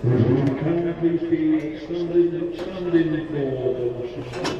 Can please be standing for suspense?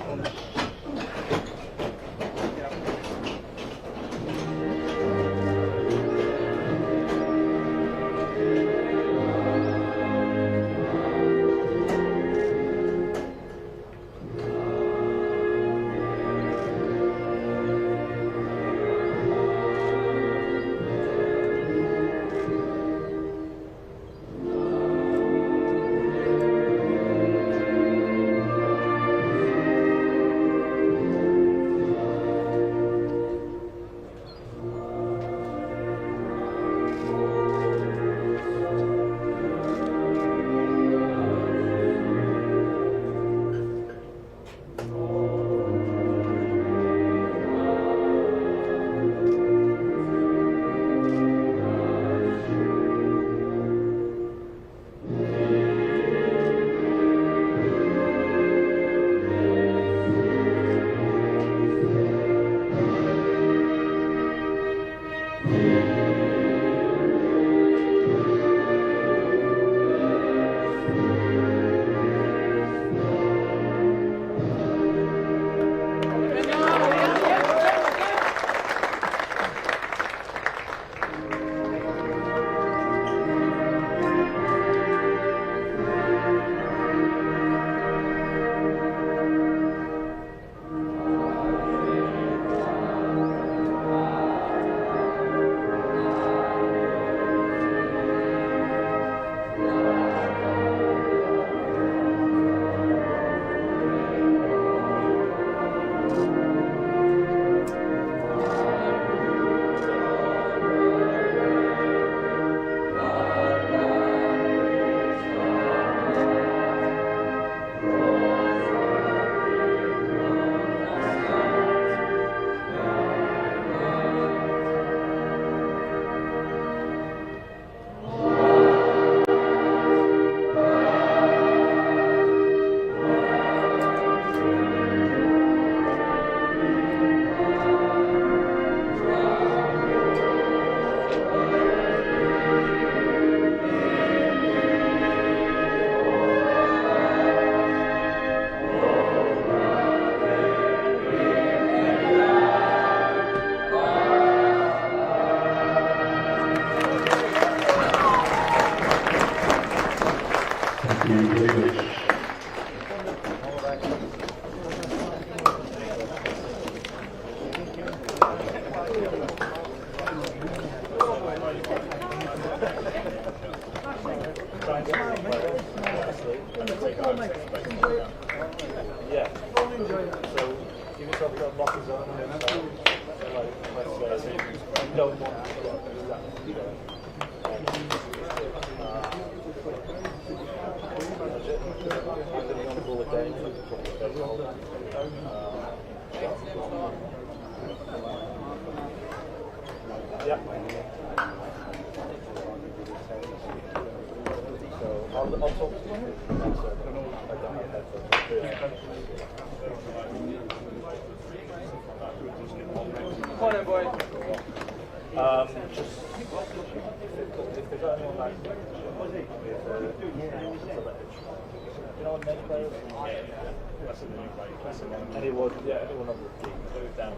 Anyone on the team, down.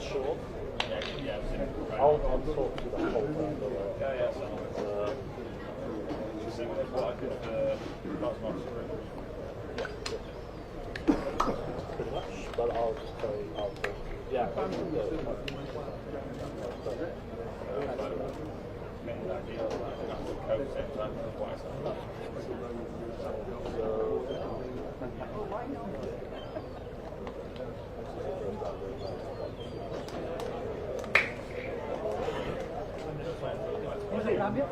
Short. I'll talk to the whole round. Pretty much, but I'll just tell you, I'll talk. Yeah. Cambio?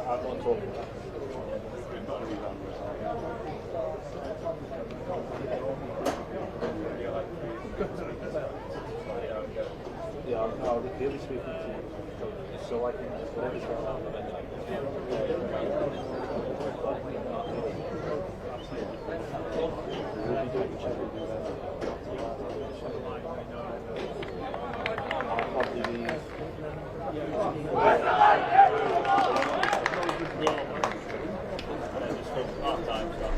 I'm not talking. Yeah, speaking to you. So like, whatever's going on, we'll be doing each other. Probably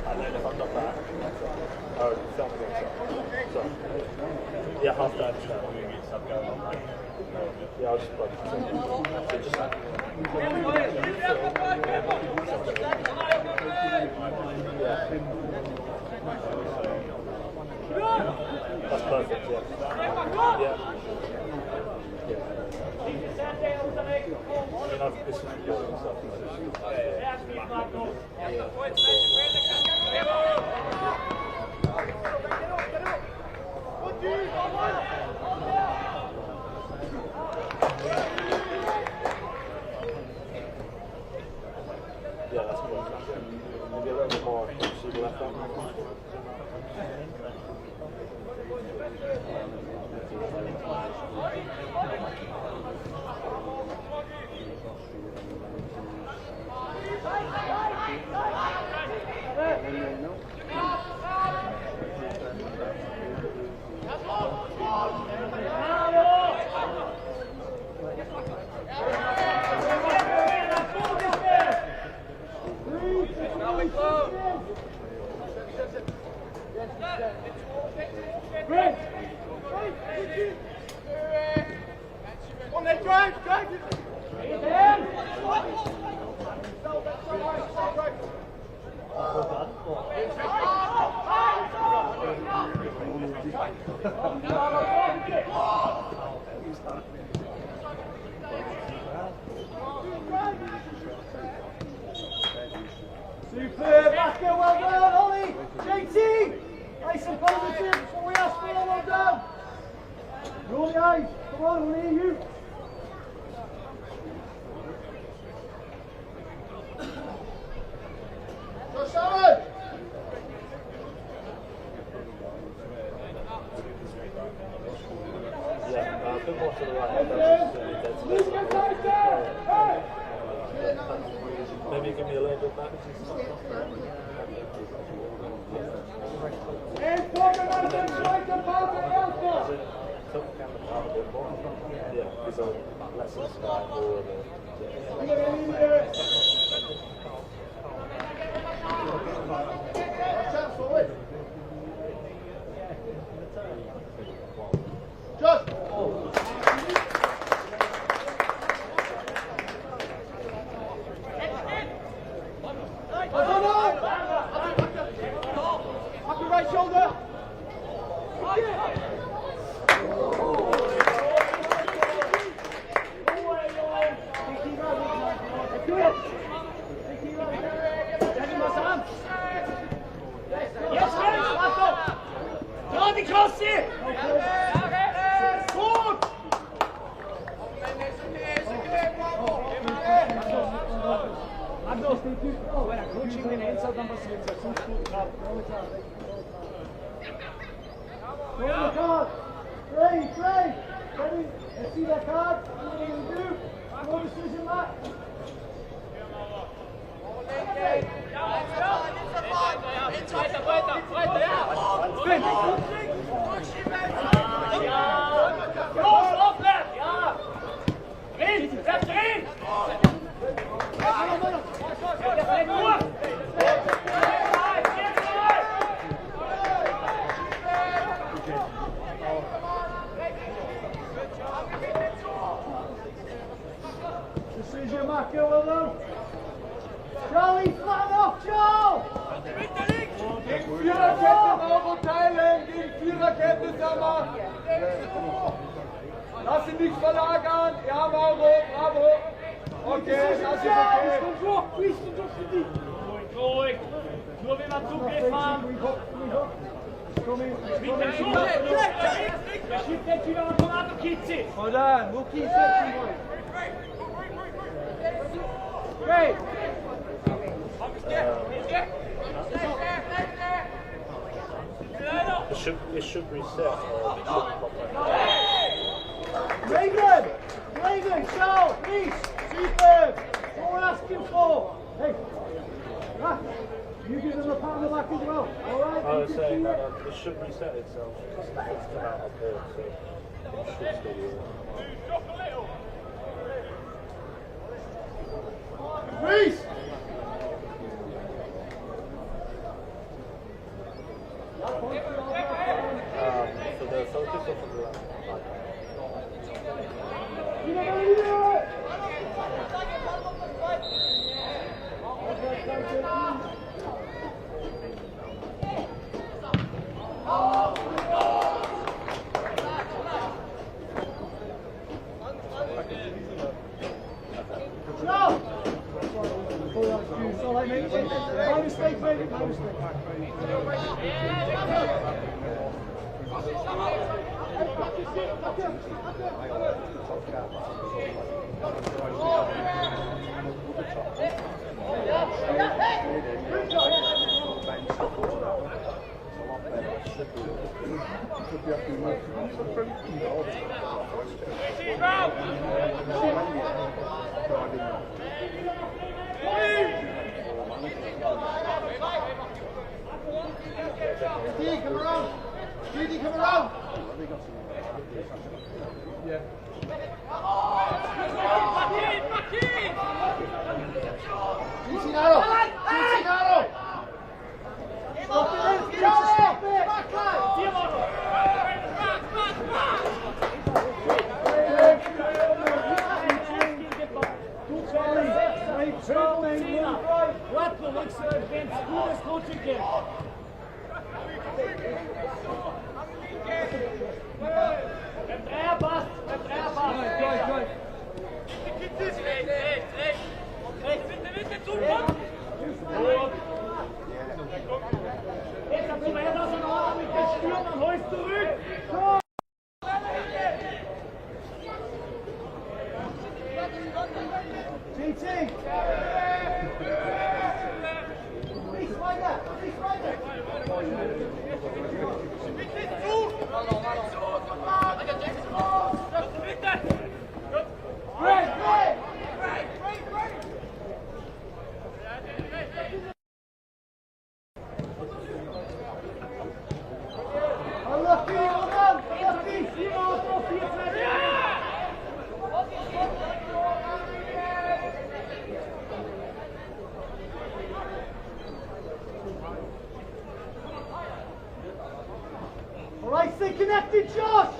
and then if I'm not back, oh, film again, sorry. Yeah, half time. Yeah, I'll just plug That's perfect, yeah. Yeah. I mean, this is good and stuff. Yeah, that's good. Maybe a little bit more. See the left arm. Superb, Pascal, well done, Ollie! JT! Nice and positive, that's what we asked for, well done! Roll the eyes, come on, we'll hear you! Go Simon! Yeah, a bit more to the right. Maybe give me a little bit back. Yeah, because I'm less of sky more Just! Up your right shoulder! Guarda, croce in tenenza da abbastanza, sono scordato. Go the card! Play! Ready? Let's see that card. What are you going to do? No decision, Matt. Decision, Matt. Go well done. Charlie, flatten off, Charles! Viererkette sauber teilen, gegen Viererkette sauber. Lass ihn nicht verlagern. Ja, Mauro, bravo. Okay, das ist okay. Ruhig, nur wenn wir Zugriff haben. Mit dem Schuh, der schiebt jetzt wieder mal vom Autokitze. Hold on, we'll keep searching for it. Great! It should reset or it should pop back. Very good! Raven, Charles, Reese, superb. That's what we're asking for. Hey, Matt, you give them a pat on the back as well. All right? I was saying that it should reset itself. It's come out up here, so it should still be. Reese! For the focus or for the You know how you do it! No! So like, my mistake, mate. My mistake. Come around. Judy, come around. Yeah. Juicy narrow. Juicy narrow. Stop it. Stop it. Quattro, l'extra advance, scusa, coaching game. Jetzt hast du mehr das in Ordnung mit der Stürm, dann holst du zurück. GT! Reese weiter! Reese weiter! Unlucky, hold on! Unlucky! 4 vor 4 All right, stay connected, Josh!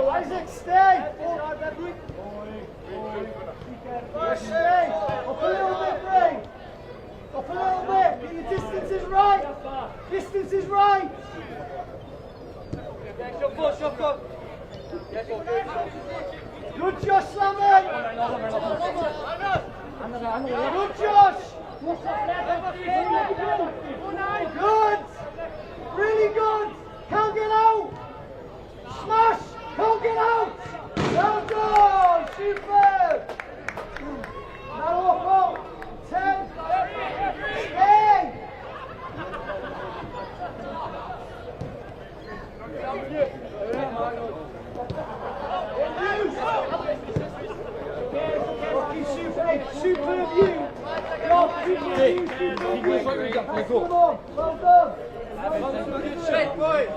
Isaac, stay! Stay! Up a little bit, Ray! Up a little bit! Your distance is right! Distance is right! Good Josh Lamont! Good Josh! Good! Really good! Can't get out! Smash! Can't get out! Well done! Super! Now up, 10! Stay! Super view! Well done! Straight, boys.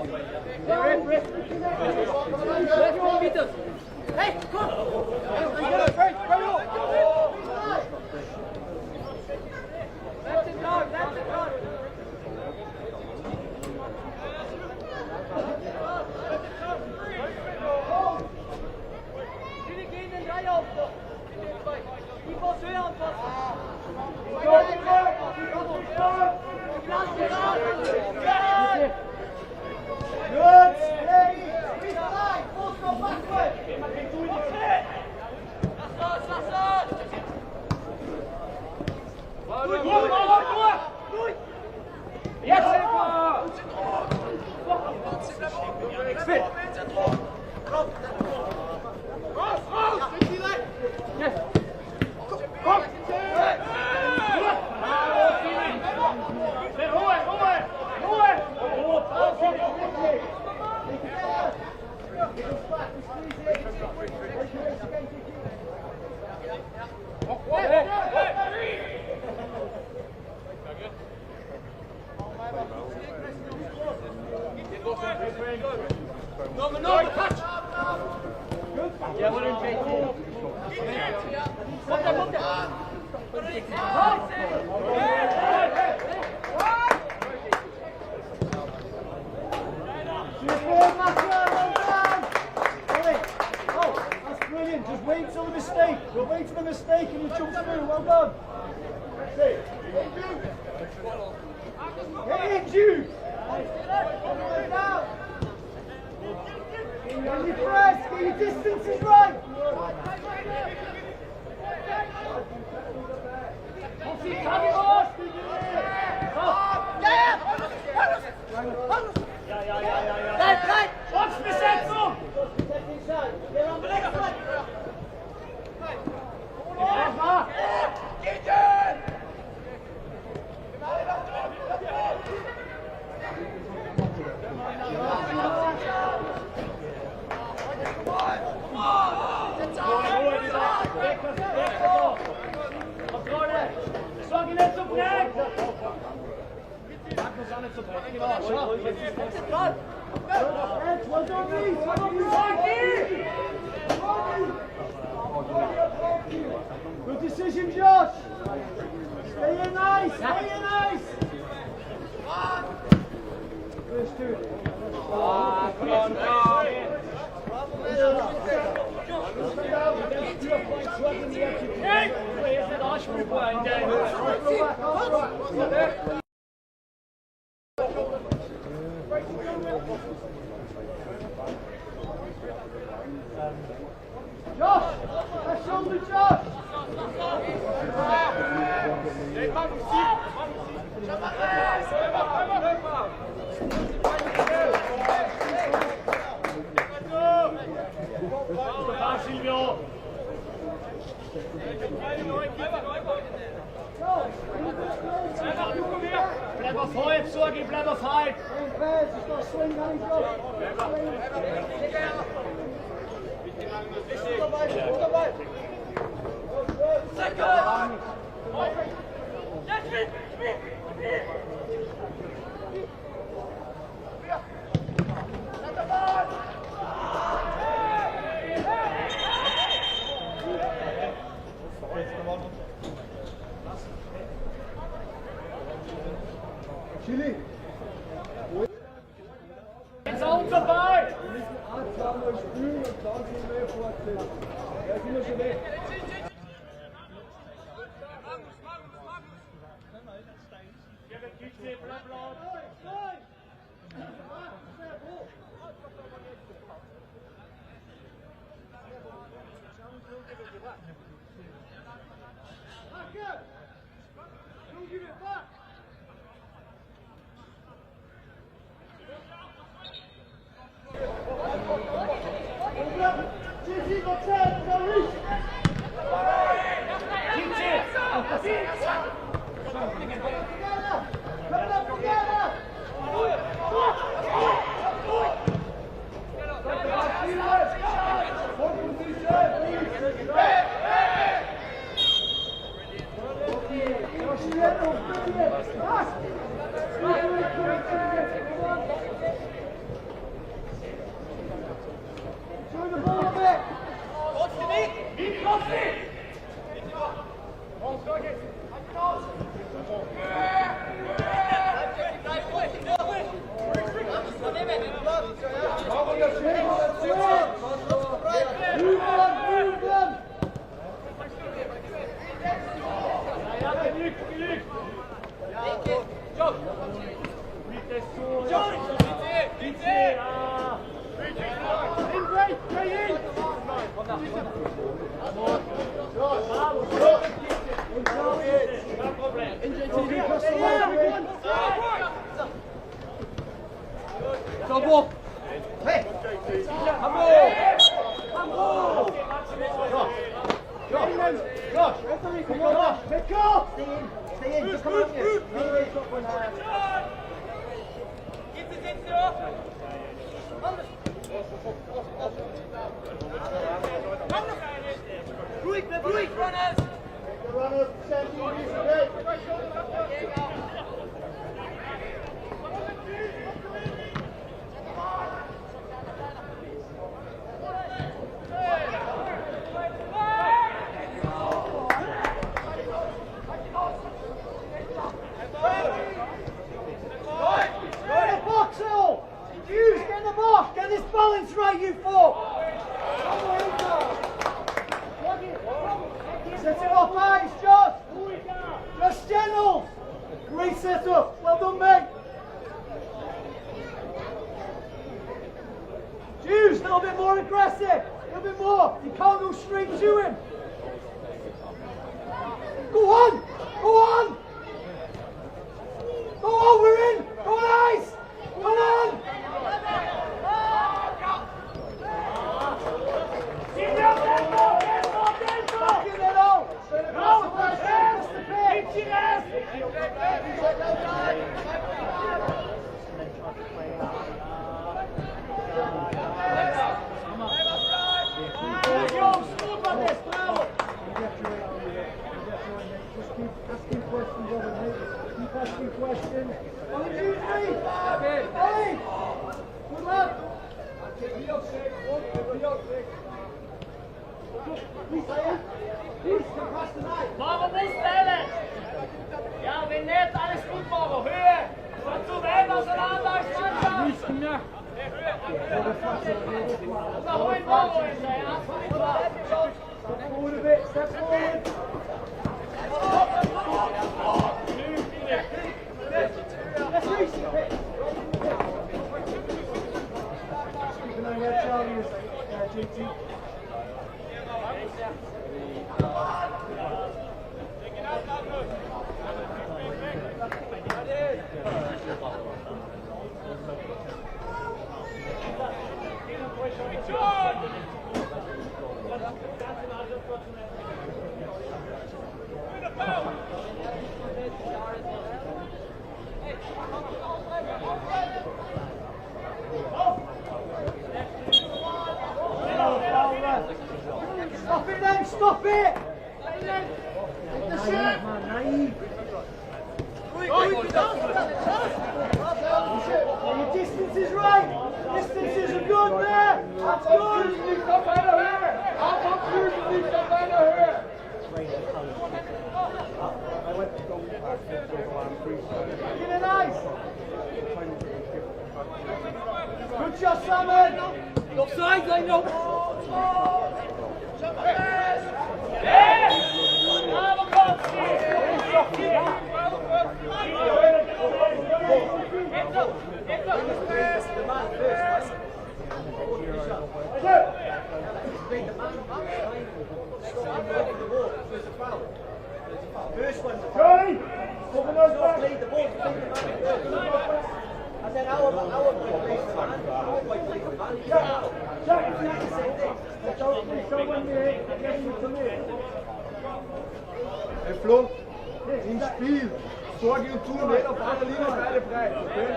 Hey, come! That's it, dog. That's it, dog. Jullie gehen in Reihe auf. Die Boss höher anpassen. Good! Steady! Keep alive! Full go backward! Jetzt! Spit. No, touch! That's brilliant. Just wait till the mistake. You'll wait for the mistake and you jump through. Well done. Get in, Jude. When you press, get your distances right. Boxbesetzung! Schlag ihn nicht so breit! Markus, auch nicht so breit. Genau, schau. Well done, Reece. Well done. Good decision, Josh. Stay in nice. Stay in nice. First two. Come on, come. Hey! Hier ist der Arschfußball. Josh, that's shoulder, Josh. Da, Silvio! Bleib auf Holz, Sorgi, bleib auf Halt! Just got to swing down his job. Chili. Jetzt auch vorbei! Achtsam mal spülen und dann sind wir fortziehen. Ja, sind wir schon weg. Don't give it back. Show the ball a bit. Move them. Stop it then, stop it! Your distance is right! Distances are good there! That's good! Get it nice! Good shot, Simon! Offside, I know! First one, Charlie! Lead the ball, and then our play for man, our play for man. Jack, it's not the same thing. Hey Flo, im Spiel, sorge und tu nicht auf einer Linie beide breit, okay?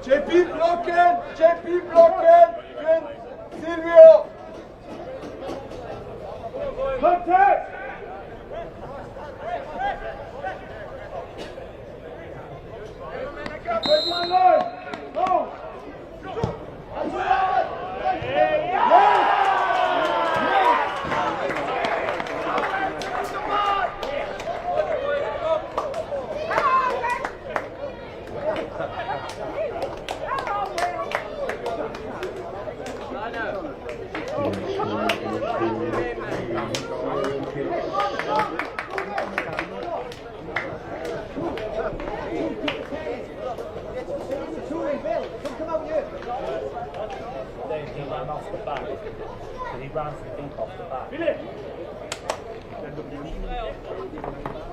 JP blocken, für Silvio! Contact!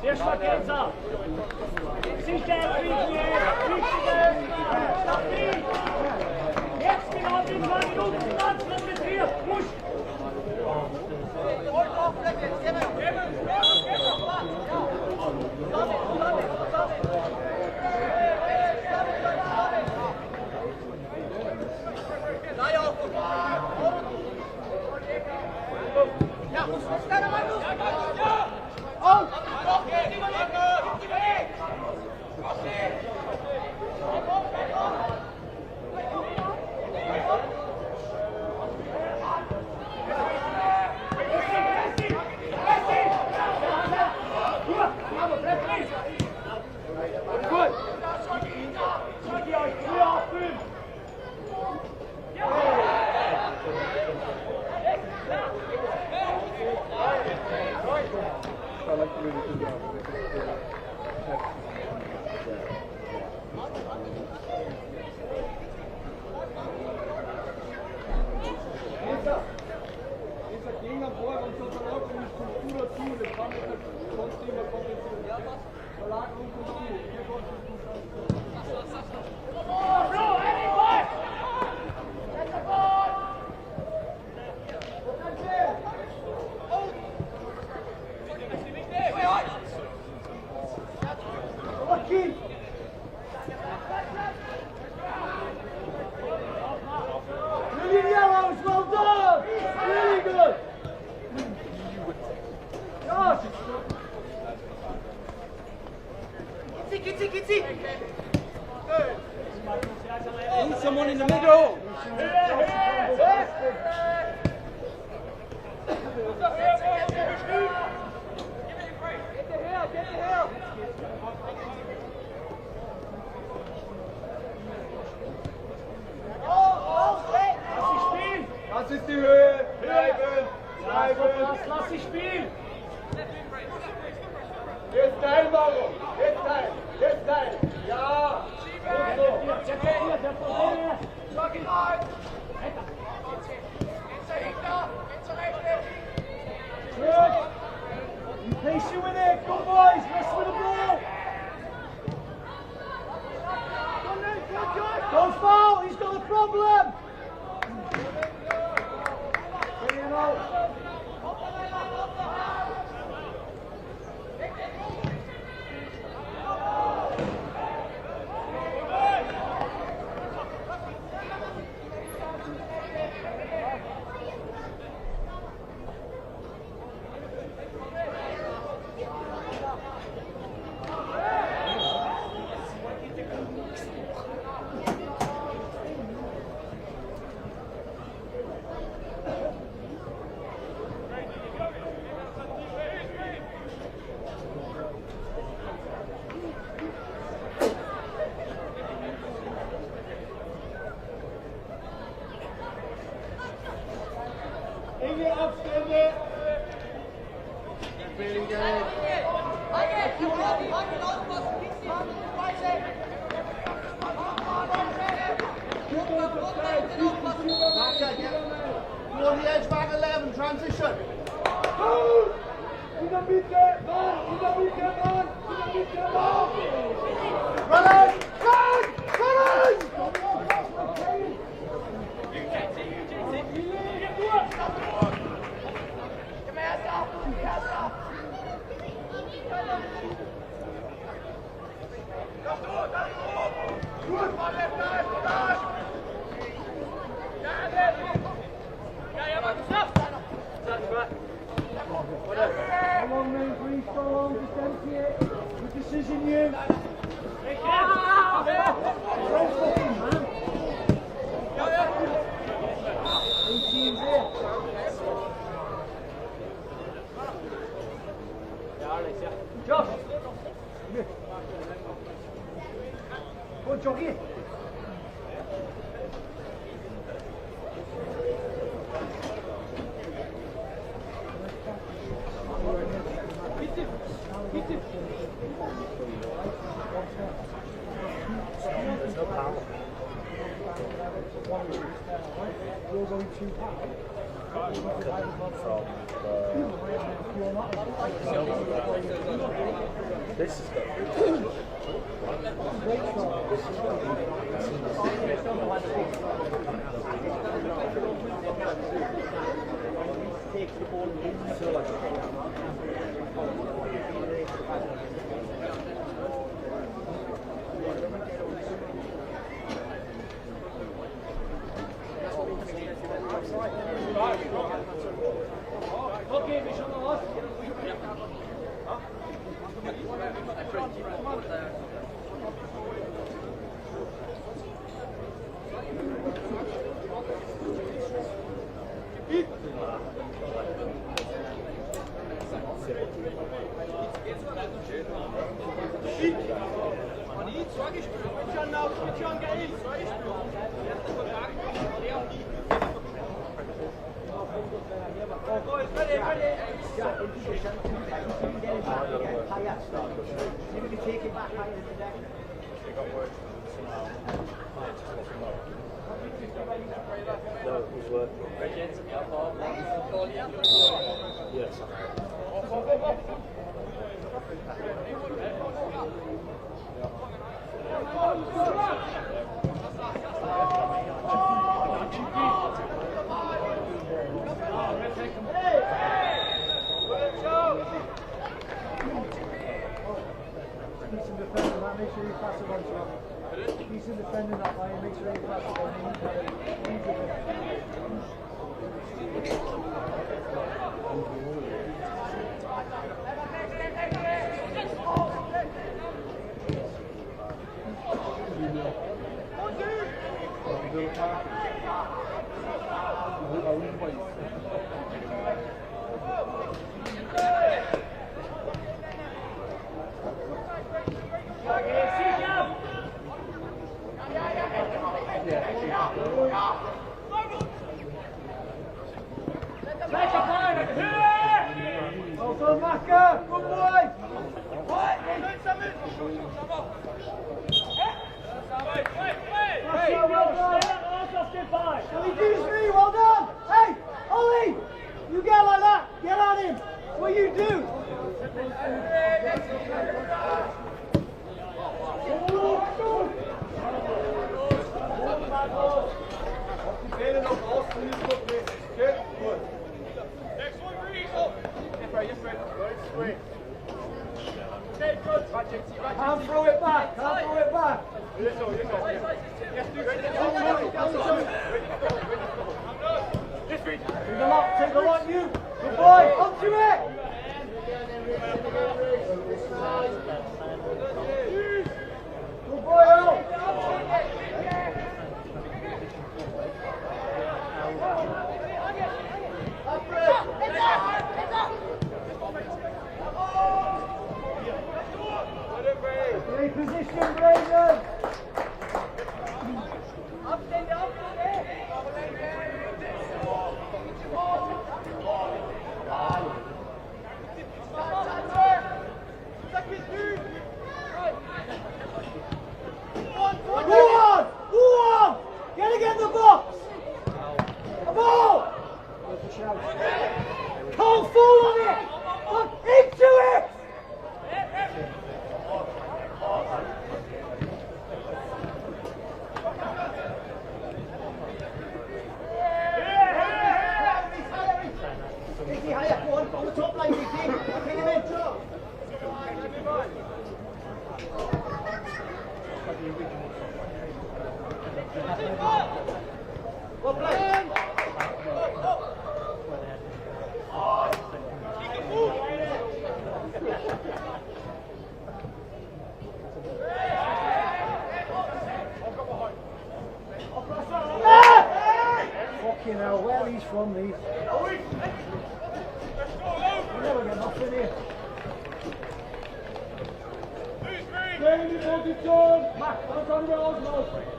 Hier Schmacketzer. Sicher, Friedrich. Jetzt genau die 2 Minuten. Was mit hier? Push. Brilliant yellows, well done! Really good! Josh! Kitty! Need someone in the middle. Das ist die Höhe. Bleiben. Lass sie spielen. Jetzt teil, Mauro. Jetzt teil. Ja. You patient with it, good boys, rest with the ball! Don't foul, he's got a problem! Bring him out. Enge Abstände. You on the edge, back 11, transition. In der Mitte, Mann! Run! Come on, main three, strong, just empty it. Good decision, you. Josh! Go on, Jockey! There's no power. You're going too high. From the This is good. Okay, wir schauen mal aus. Maybe we can take it back higher today. No, it was working. Yes, I Decent defender, that make sure you pass it on to him. Decent defender, that line, make sure you pass it on Well done, Maka! Good boy! Well done! Hey, Ollie! You get like that! Get on him! What you do? Can't throw it back! Can't throw it back! Take the lot, you! Good boy! Onto it! Good boy, Earl! Reposition, Brayden! Get in the box! A ball! Can't fall on it! Look into it! Vicky, higher, go on the top line, Vicky. Bring him in. Well played. Fucking hell, where are these from, these? You never get nothing here.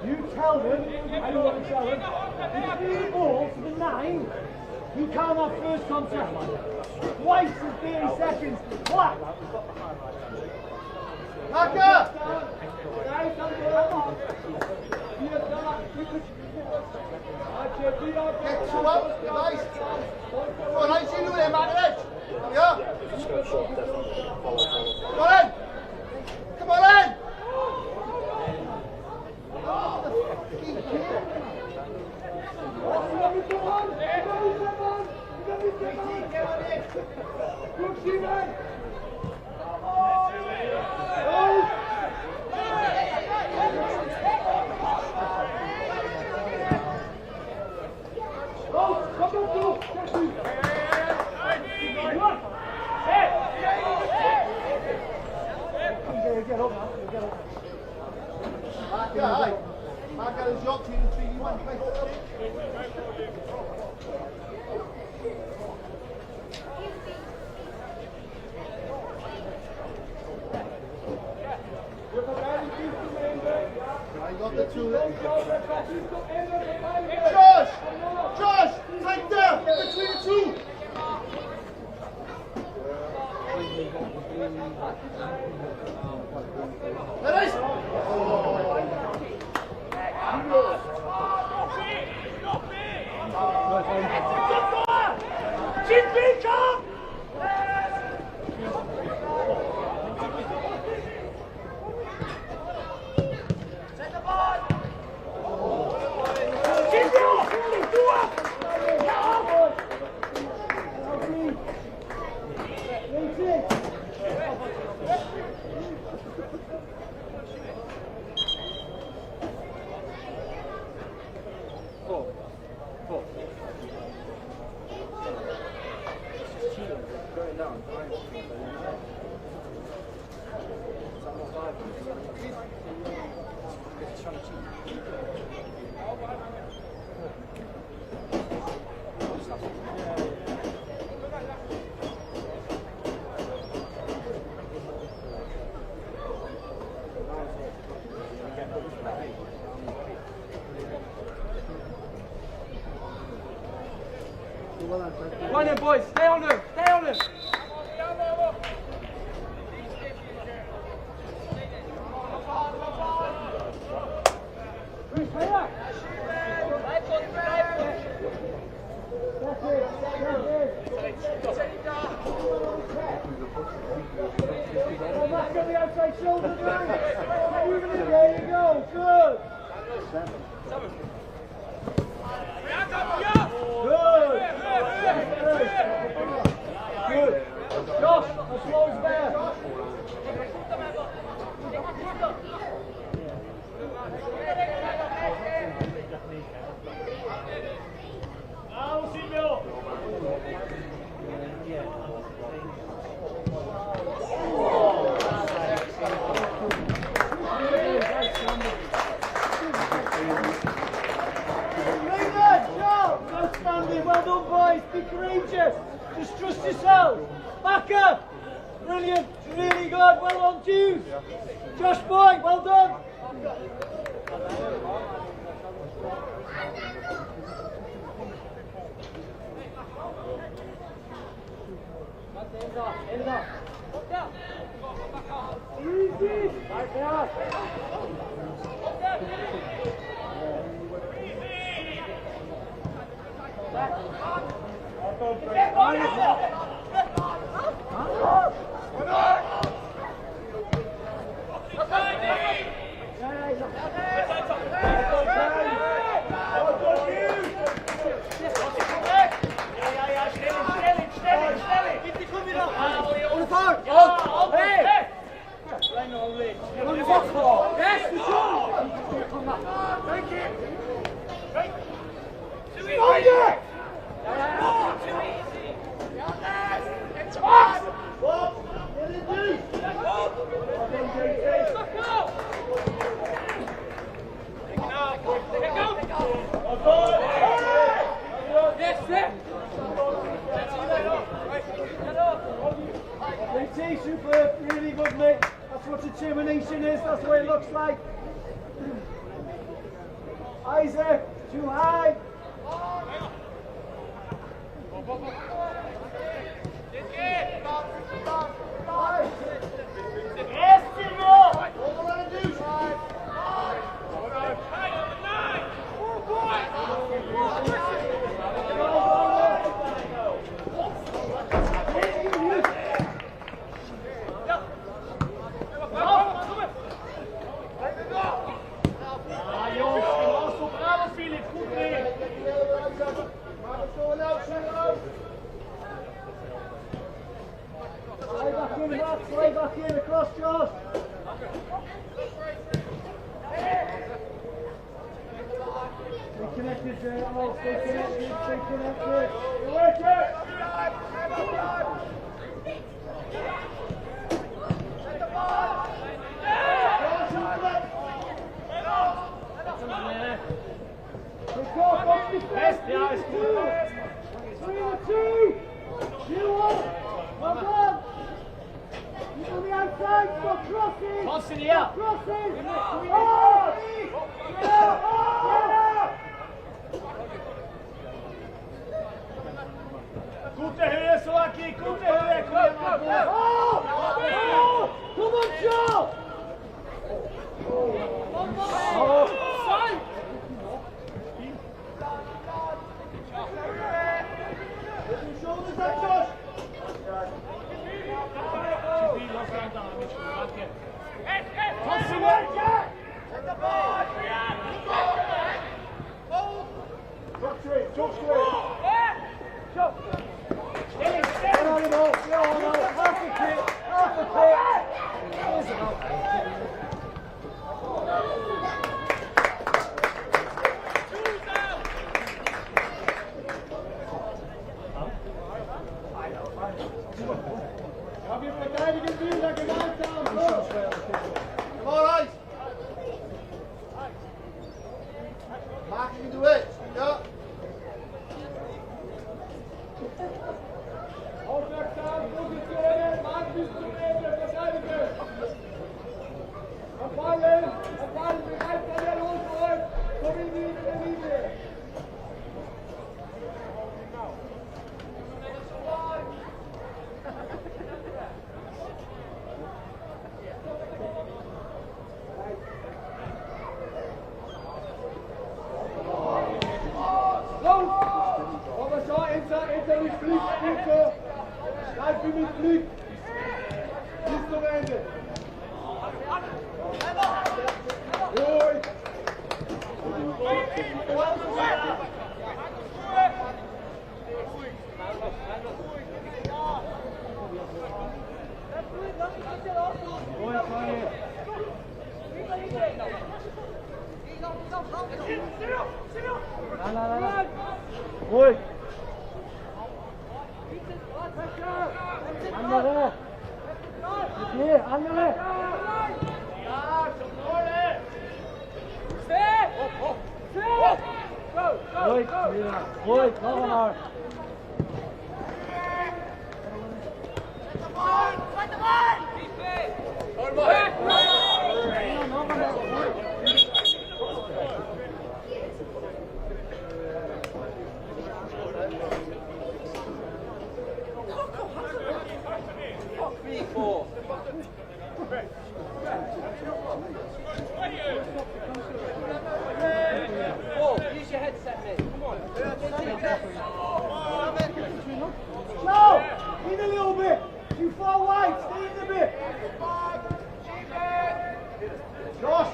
You tell them, I know what to tell them. If you need ball to the 9, you can't have first contact. Twice in 30 seconds. What? Maka! Get two up, guys. Go on, I see you there, man, edge. Yeah. Just go short, definitely. Follow. Come on in! Come on in! Yeah, aye. Mark got his yacht in 3-1. I got the two. Josh! Josh! Take down! Between the two! There is! Come on then, boys. Stay on them. Stay on them. Back on the outside shoulder, there you go. Good. Good. Josh, as slow as there. Vamos, Silvio! Outstanding, well done boys, be courageous, just trust yourself, back up, brilliant, really good, well done Hughes, Josh boy, well done. Easy, right there. Superb, really good mate. That's what determination is, that's what it looks like. Isaac, too high. Yes, Silvio! in, Matt. Slide back in, across, Josh. Stay connected, Amo. Stay connected, stay connected. You work it! Best, ja, ist gut. 3-2. You one. Well done. You on the outside. Stop crossing. Crossing here. Stop crossing. Gute Höhe, Soaki, gute Höhe. Come on, Joe. Shoulders up, Josh. Crossing it. Talk straight, talk straight. Steady, Get steady. on him, all. Get on him, all. Half a kick, half a kick. There's enough. Hab ich verteidigen Bilder genannt haben. Come on, Ice. Mark, you can do it. Ja. Aufmerksam, Positionen, Mann bis zum Ende, verteidigen. Verfallen, bereit, wenn er losläuft, so wie die in der Linie. Aber schau, Enzer nicht fliegt, spielt so. Bleib wie mit Blick. Bis zum Ende. Ruhig. Ruhig. Andere. Okay, andere. Ruhig, wieder. Ruhig, noch einmal. Use your headset, mate. Joe, in a little bit. Too far wide, stay in the bit. Josh.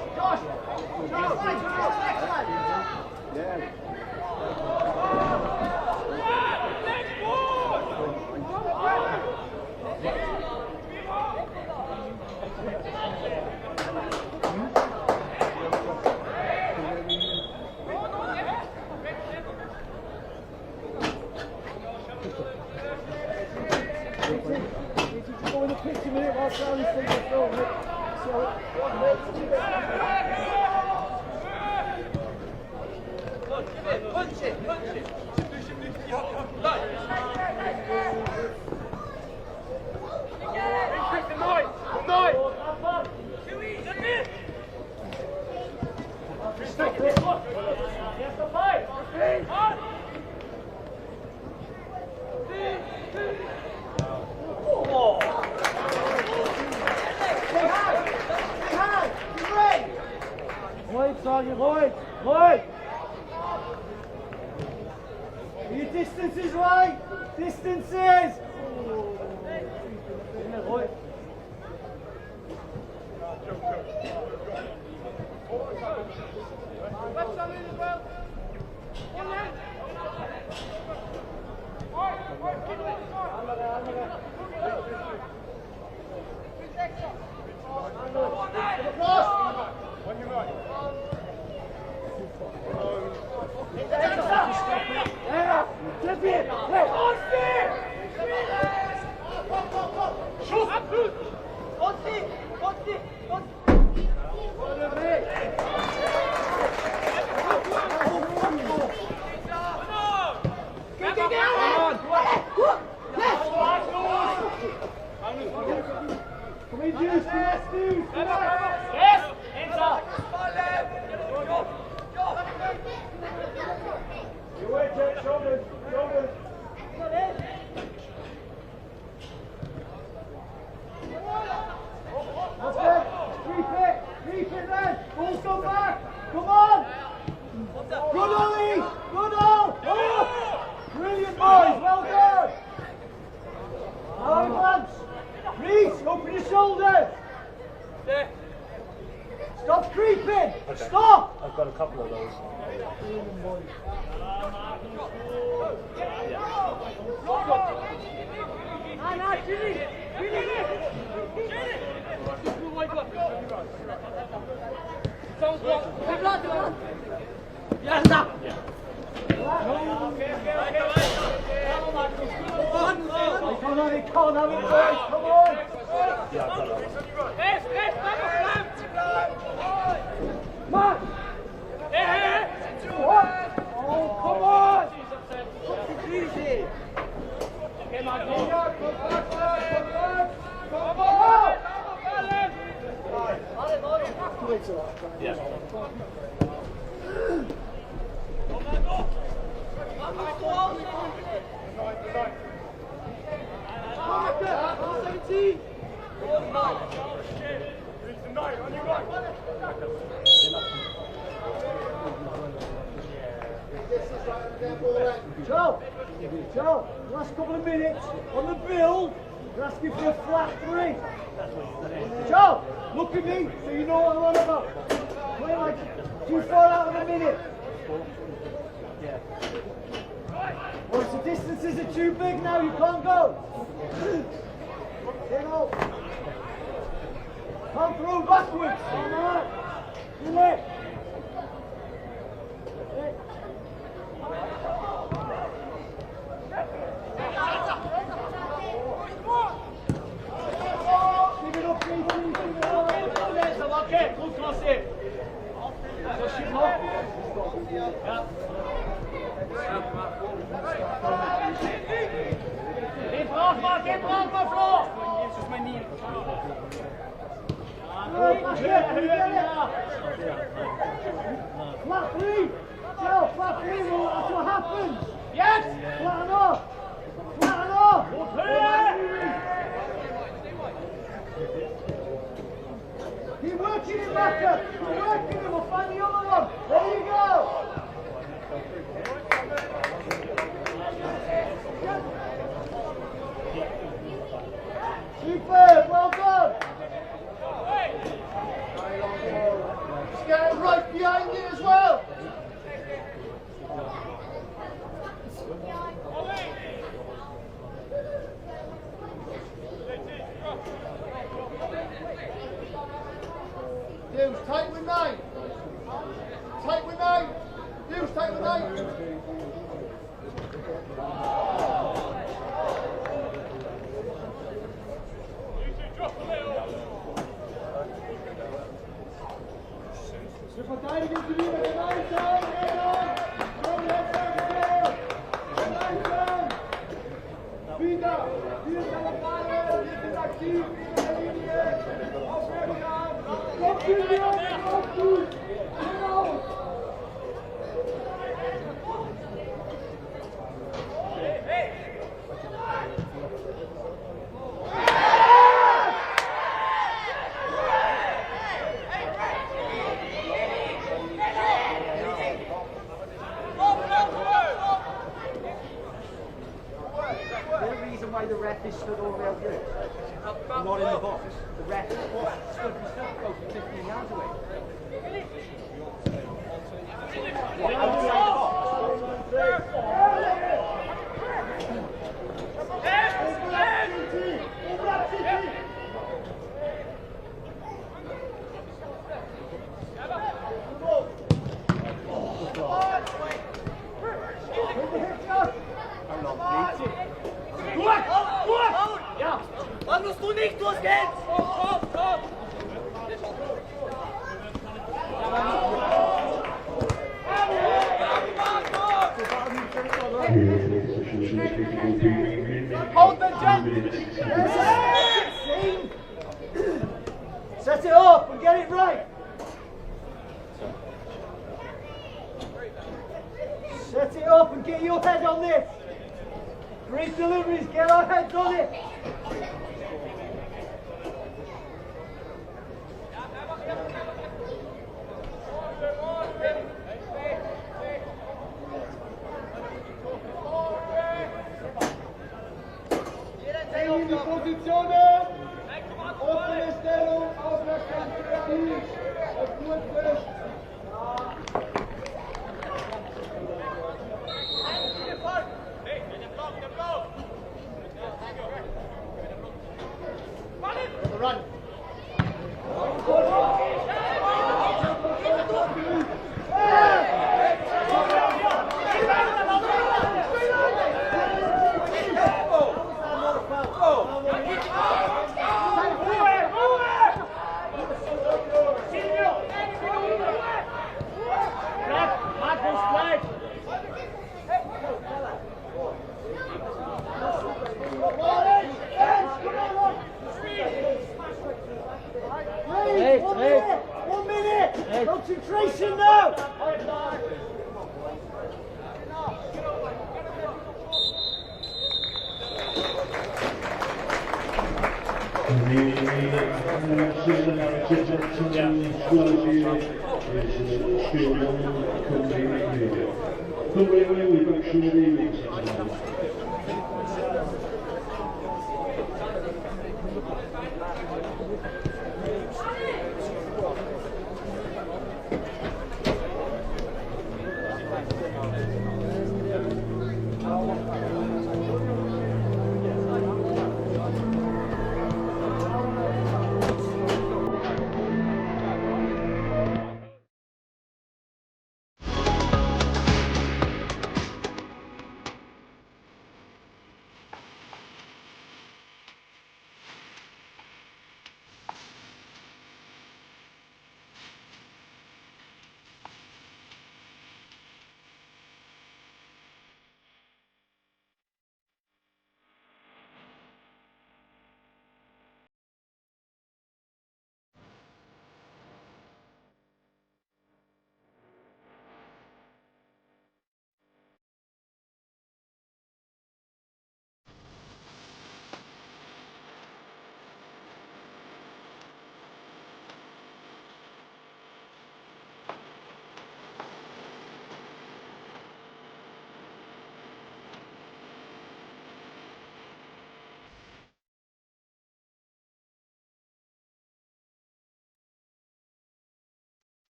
Go in the pitch a minute while Charlie's thinking of filming it. Punch it. Ruhig, Sergeant, ruhig. Your distance is right. Distances. Ruhig. Come in, Deuce, come on. Yes, enter. You wait, Jack, shoulders. That's it. Keep it then. Ball's come back. Come on. Good Ollie. Good Ol. Oh. Brilliant boys. Well done. Now advance. Reese, open your shoulders. Stop creeping. Stop. I've got a couple of those. Come on, boys. Come on. Yeah, I've got those. Mark. What? Oh, come on. Easy. Okay, Mark. Yeah. Joe, last couple of minutes on the build, we're asking for a flat 3. Joe, look at me so you know what I'm on about. Play like too far out of the minute. Or if the distances are too big now, you can't go. Get out. Can't throw backwards. Alright. Do it. Give it up, Okay, good cross in. Push him up. Get drauf, Mark, get drauf, my floor. Flat 3. Joe, flat 3. Well, that's what happens. Yes. Flatten off. Flatten off. Keep working him, Macca. Keep working him. We'll find the other one. There you go. Superb. Well done. Just get it right behind you as well. Hughes, tight with 9. Tight with 9. Hughes, tight with 9. Wir verteidigen sie lieber gemeinsam. Wieder. Wir sind am Ball. Wir sind aktiv. In der Linie. Aufwärts. Kommt Julian. Kommt gut. Genau. Why the ref is stood over there good? Not in the box. The ref stood close to 15 yards away. Ja. Dann musst du nicht, los geht's! Komm! Hold the jump! deliveries, get our heads on it. In die Positionen. Offene Stellung, Aufmerksamkeit, auf Gurtfest. Run. One minute! Concentration now!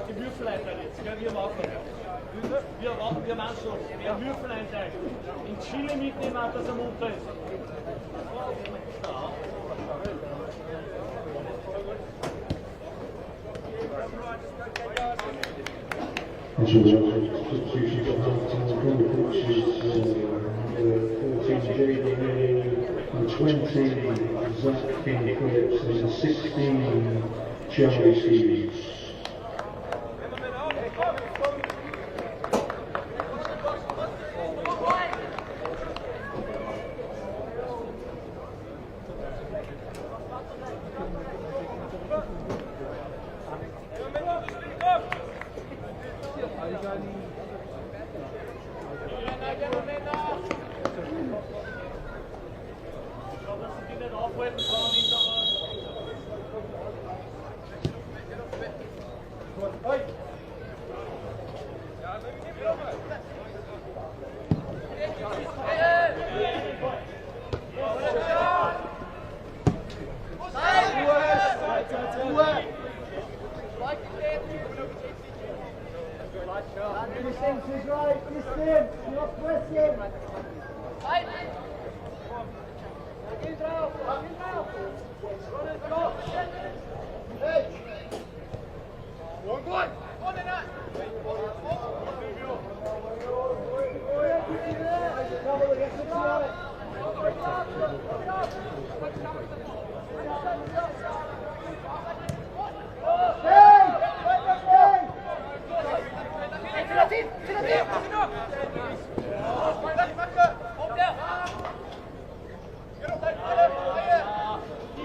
Die Würfeleinteilen jetzt, gell? Wir machen. Wir machen schon. Wir Würfeleinteilen. In Chile mitnehmen, dass er munter ist. As you substitution from the coaches, 14 JD, 20 Zach Phillips, and 16 Charlie Stevens.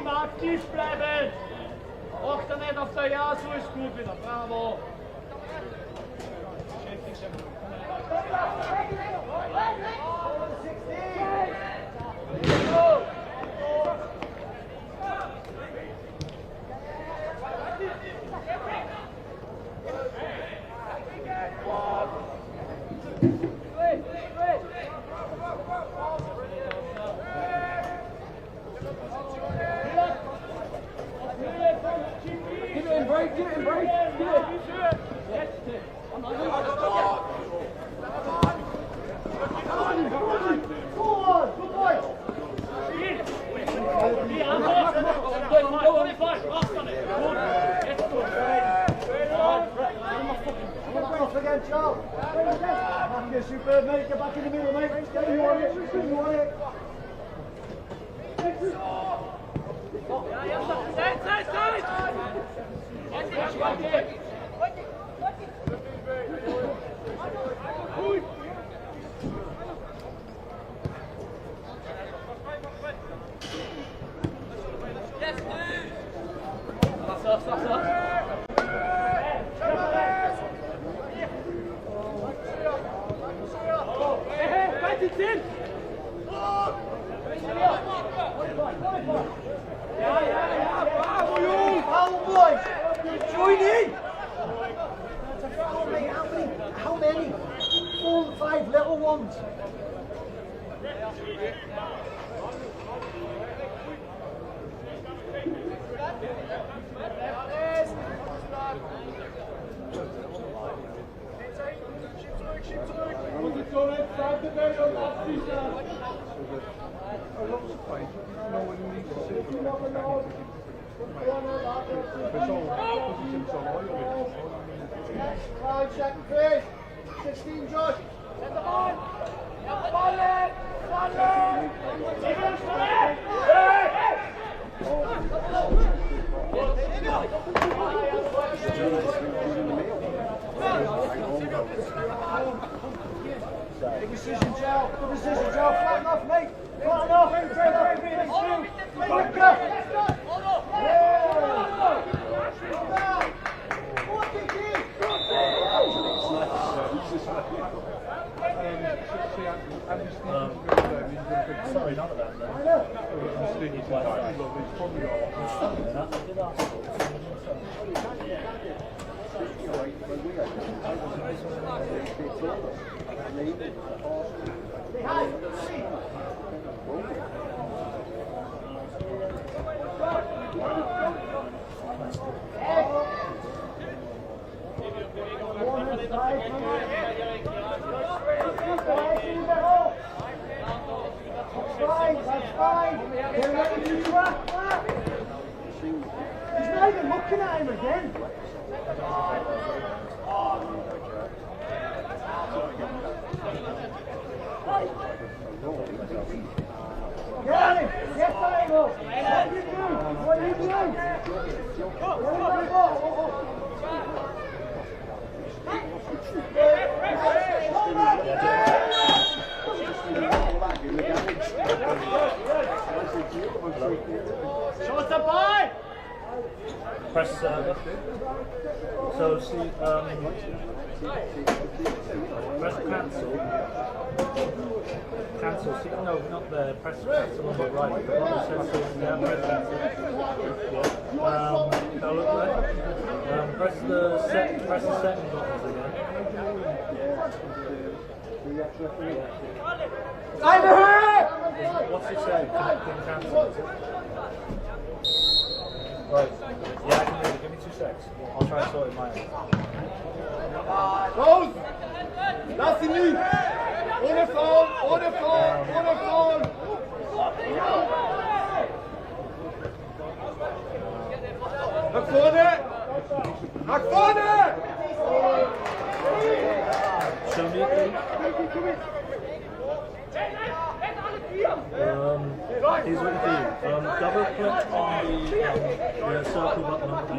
Aktiv bleiben! Achte nicht auf der Ja, so ist gut wieder. Bravo! Keep it in, Brady. Embrace it, embrace it. Go on, good boy. Off again, Charles. Back again, superb, mate. Get back in the middle, mate. Get you on it. Get you on it. Join in! How many? 4 and 5 little ones. Right, second phase. 16, Josh. Set the ball. Ball in. Big decision, Joe. Good decision, Joe. Flatten off, mate. Flatten off. Sorry, none of that then. That's fine. They're ready to track that. He's not even looking at him again. Get on him. Get on him. What are you doing? Show us the ball! Press so see press cancel. Cancel. See, no, not there. Press cancel on the right. The bottom says yeah, press cancel. Go look there. Press the setting buttons again. Over here! What's it say? Connecting cancel. Right. Yeah, I can do it. Give me 2 secs. I'll try and sort it in my end. Raus! Lass ihn nicht! Ohne Foul! Ohne Foul! Ohne Foul! Nach vorne! Nach vorne! Show me it, please. Here's what you do. Double click on the circle button on the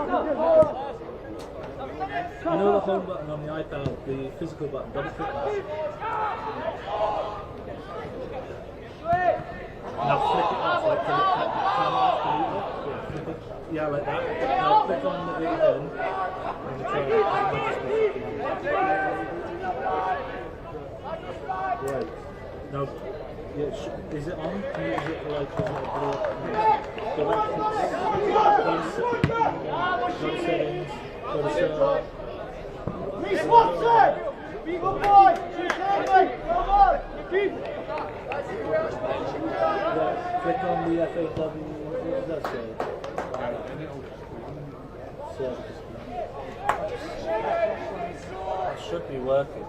iPad. You know the home button on the iPad, the physical button, double click that. Now flick it up, like turn it off, flip it. Yeah, like that. Now click on the big button and the turn it off. Right. Now, yeah, is it on? Is it like, is it a blue? Go back to settings, go to server. Reece Watson! Good boy! Shoot it, mate! Come on! Keep! Click on the FAW, what does that say? It should be working.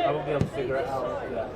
I won't be able to figure it out yet.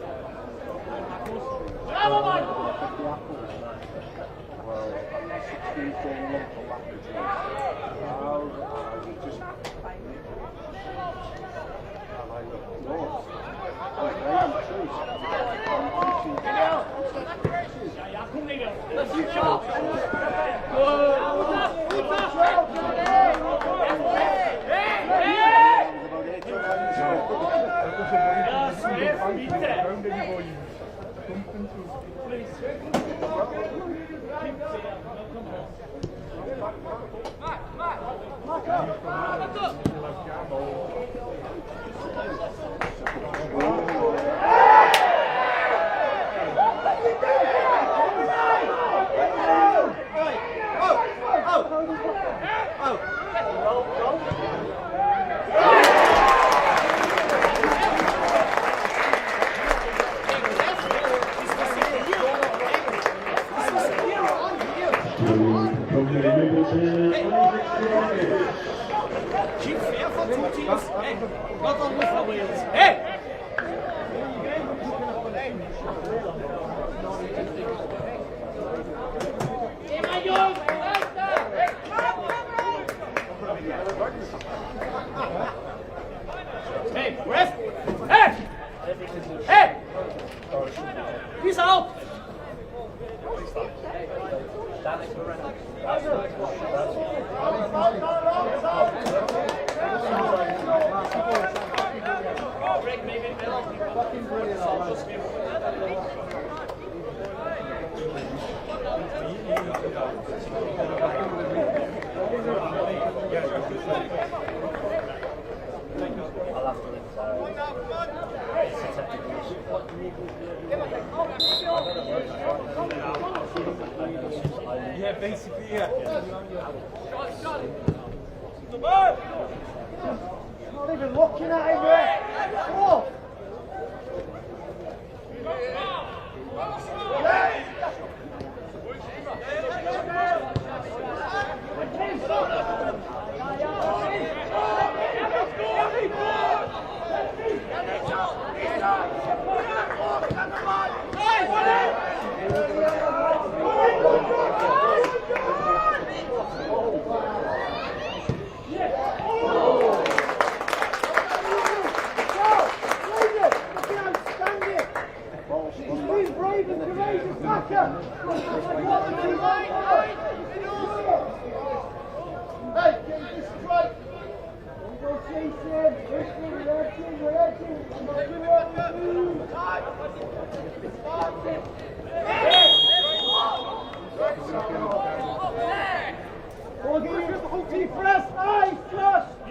Keep fair for two teams. Hey, not only for Wales. Hey! Hey, ref! Hey! Hey! Peace out! Yeah, basically, yeah. Not even looking at him, mate. Oh.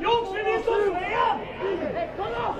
Jungs, wir müssen uns wehren! Komm auf!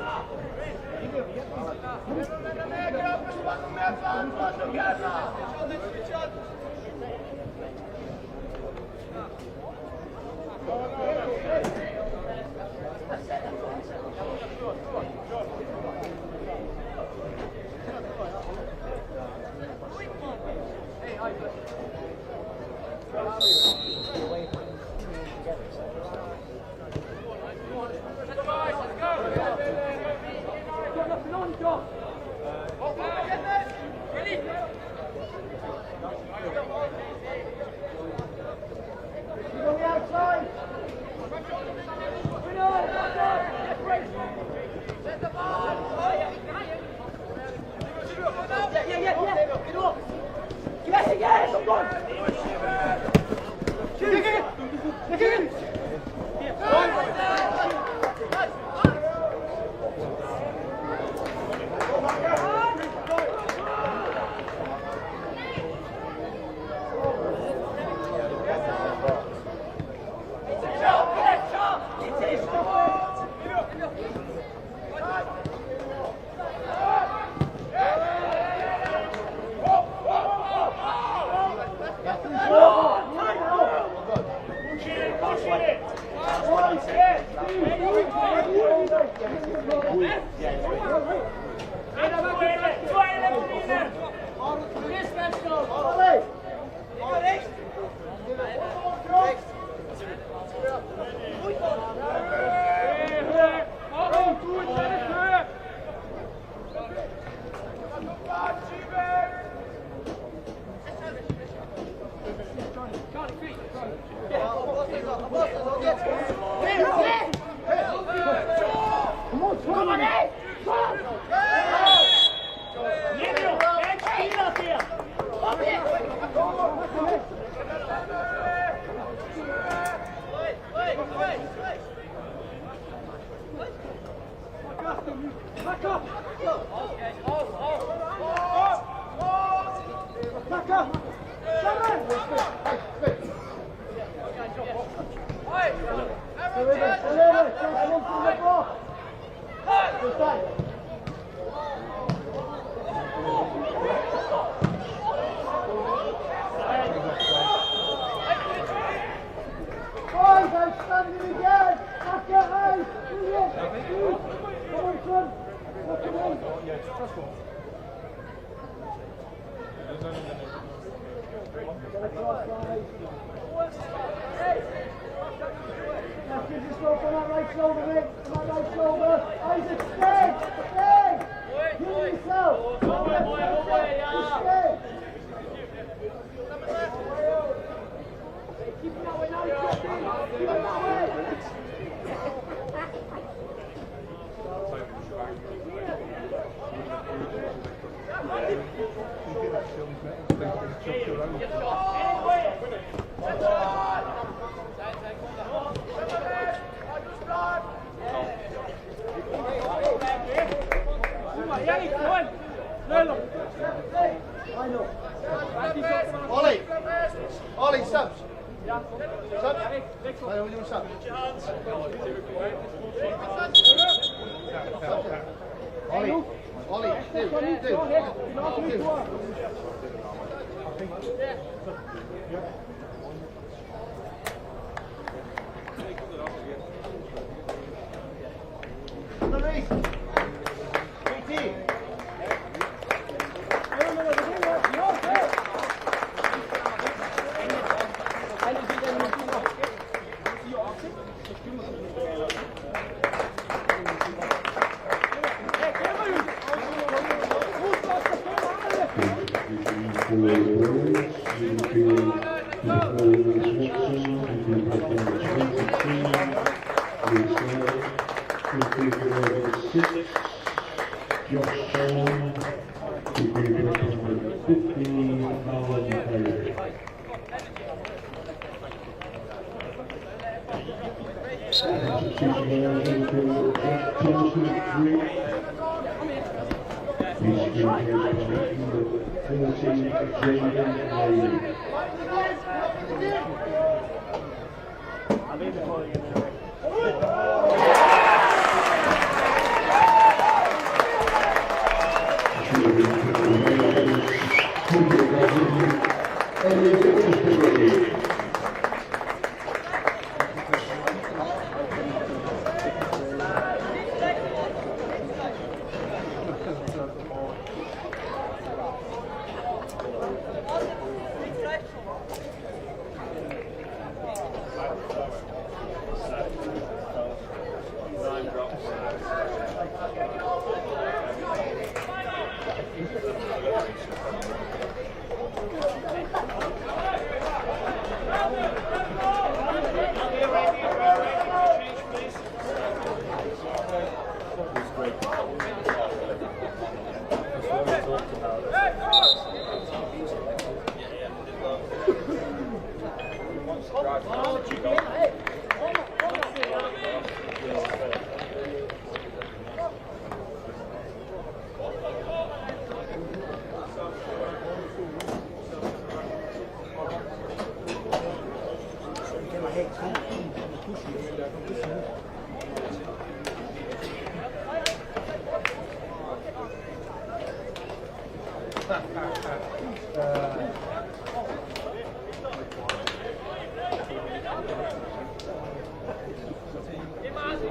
Ollie, subs. Subs? Hey, we're doing subs. Ollie, do.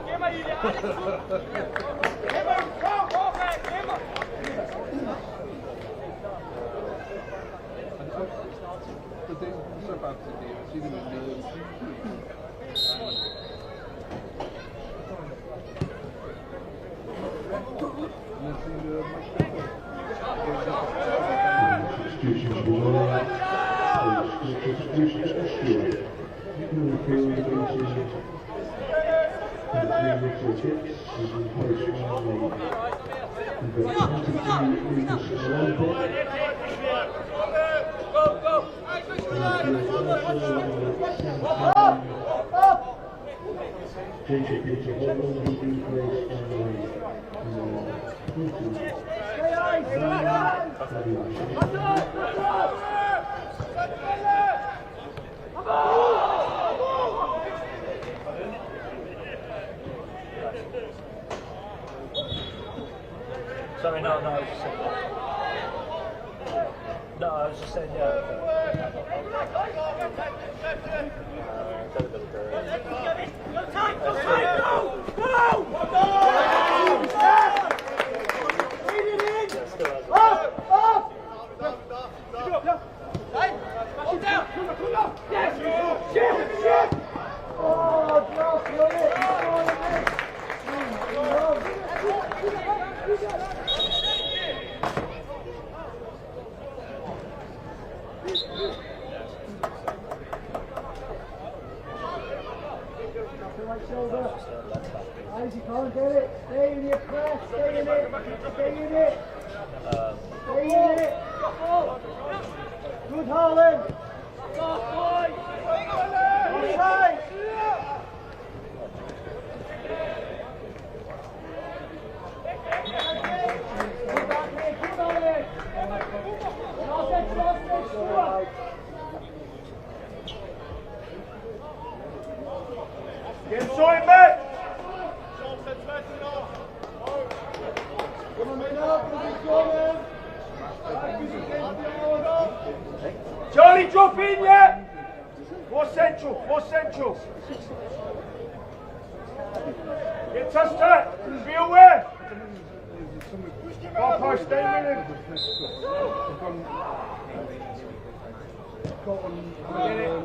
Geh mal, Ilya! The thing so bad today, I see them in Substitutions were substitutions extra. Number 3 is hits is replaced Sorry, no, I was just saying. No, I was just saying, Eyes, you can't get it. Stay in your press. Stay in it. Stay in it. Stay in it. Good, Harlan. Offside. Good back here. Good, Harlan. Get inside, mate! Charlie, drop in, yeah? More central, more central. Get touched up, be aware. Far post, stay with him. Get it.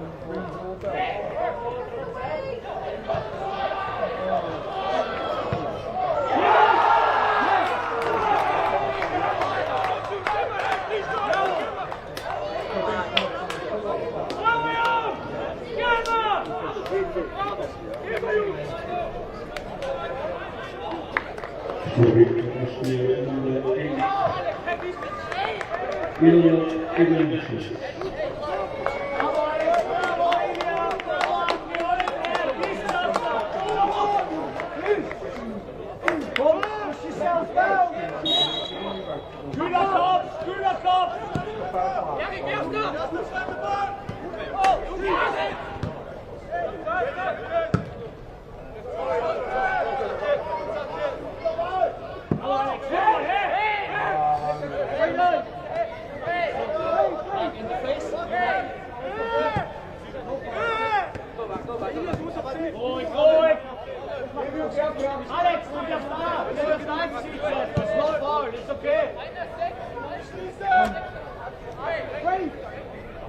Alex, du darfst da! Du darfst da einziehen! Das ist not foul, ist okay!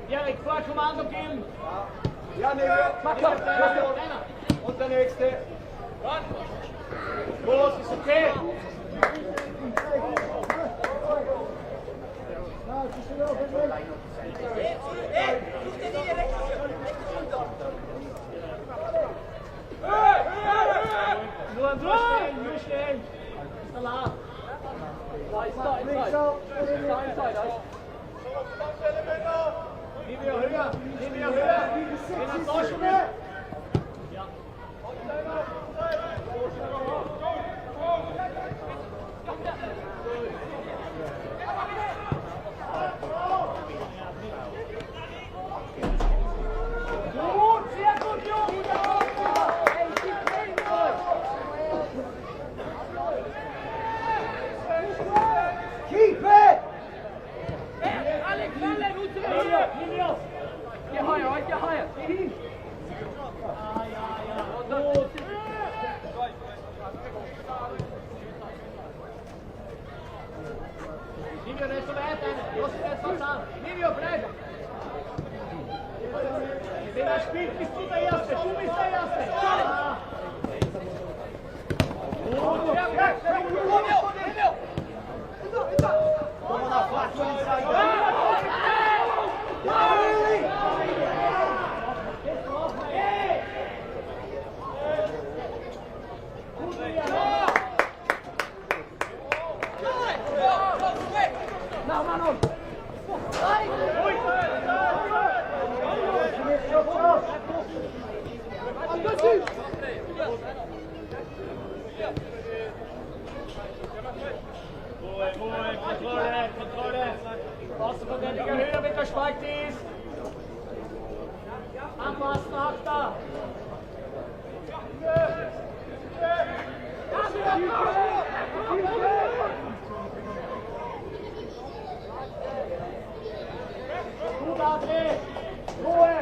Erik, vor Kommando geben! Ja, nee, und der nächste. Los, ist okay! Nur stehen! Ist da la! Nehmen wir höher! Nehmen wir höher! Gehen wir Deutschen! Ja! Gut, sehr gut, Jungs! Keep it! Alex, Alex, get higher, right? Get higher. Livio, bleib! Wenn er spielt, bist du der Erste! Du bist der Erste! Kontrolle! Außenverteidiger höher, wenn der Spalt ist! Anpassen, Achter! Gut, Adri! Ruhe!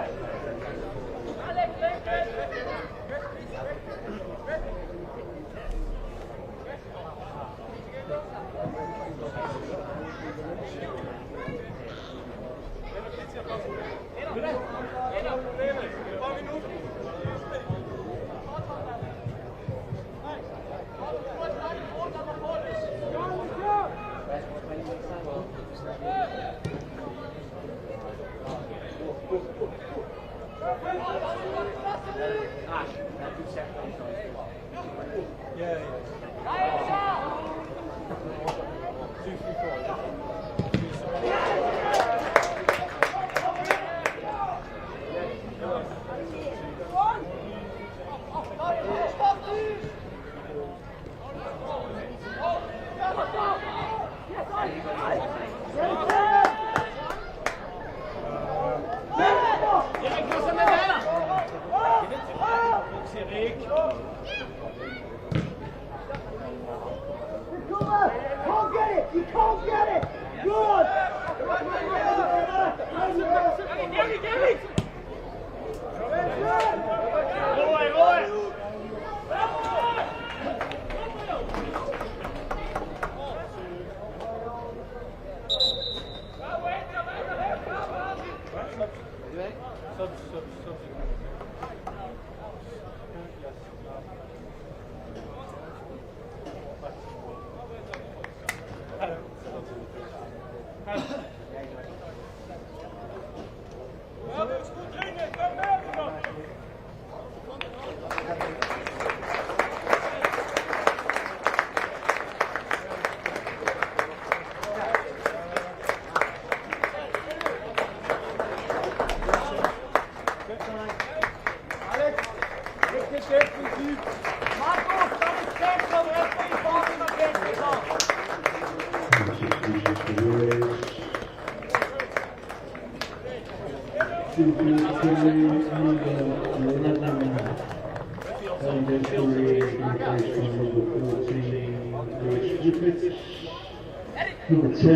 Number 10,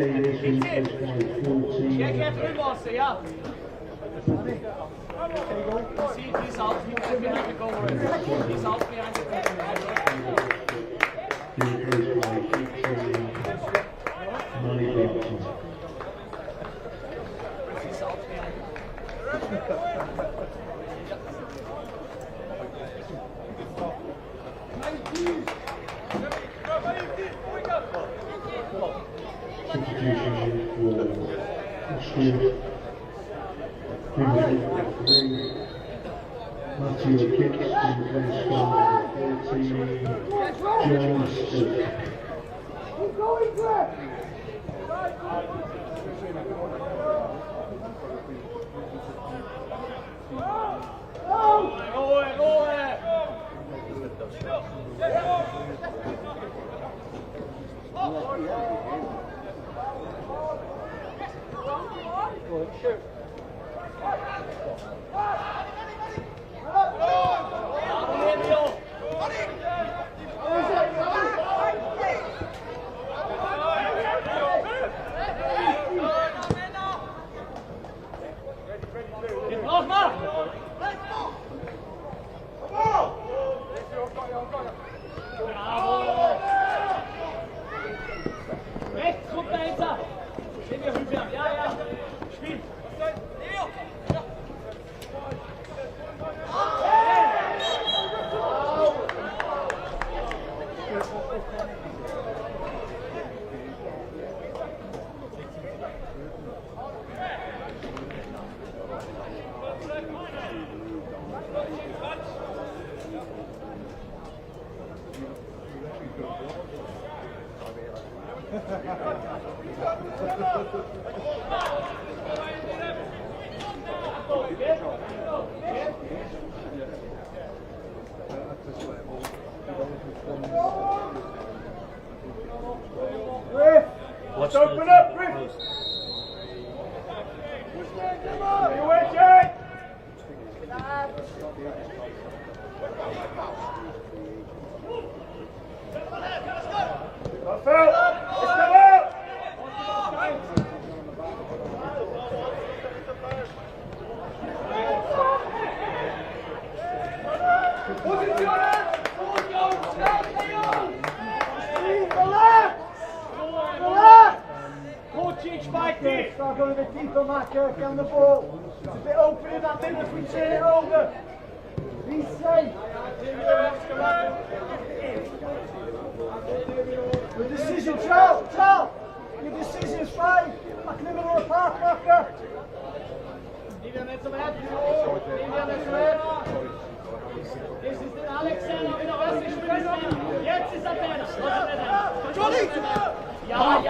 Davis, replaced by 14. Check it through, boss, yeah. See, he's out. He's behind the goal already. He's out behind the goal. Replaced by 18, Money Davidson. He's out behind. Substitution for Austria. Matthew Kicks, replaced by 14, John Smith. Keep going, Greg! Watch Open the up, Rick. post. You win, Jay. Let's go out. Start going a bit deeper, Matt, down the ball. It's a bit open in that middle if we turn it over. Be safe. Your decision, Charles. Your decision is fine. Back in the middle of the park, marker. Das ist der Alexander, wieder was ich will. Jetzt ist er da. Johnny! Ja,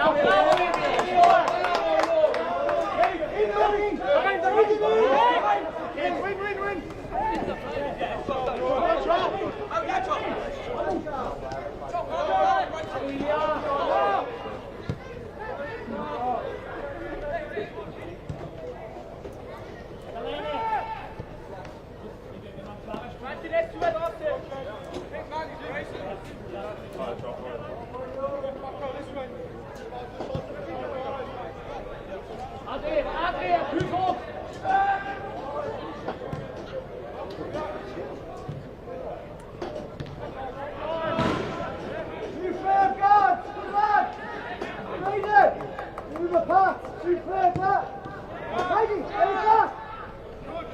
Win. Adrian, prüf hoch! Superb guard! Good lad! Rainer! Move the pass! Superb lad! Heidi, get it back! Good!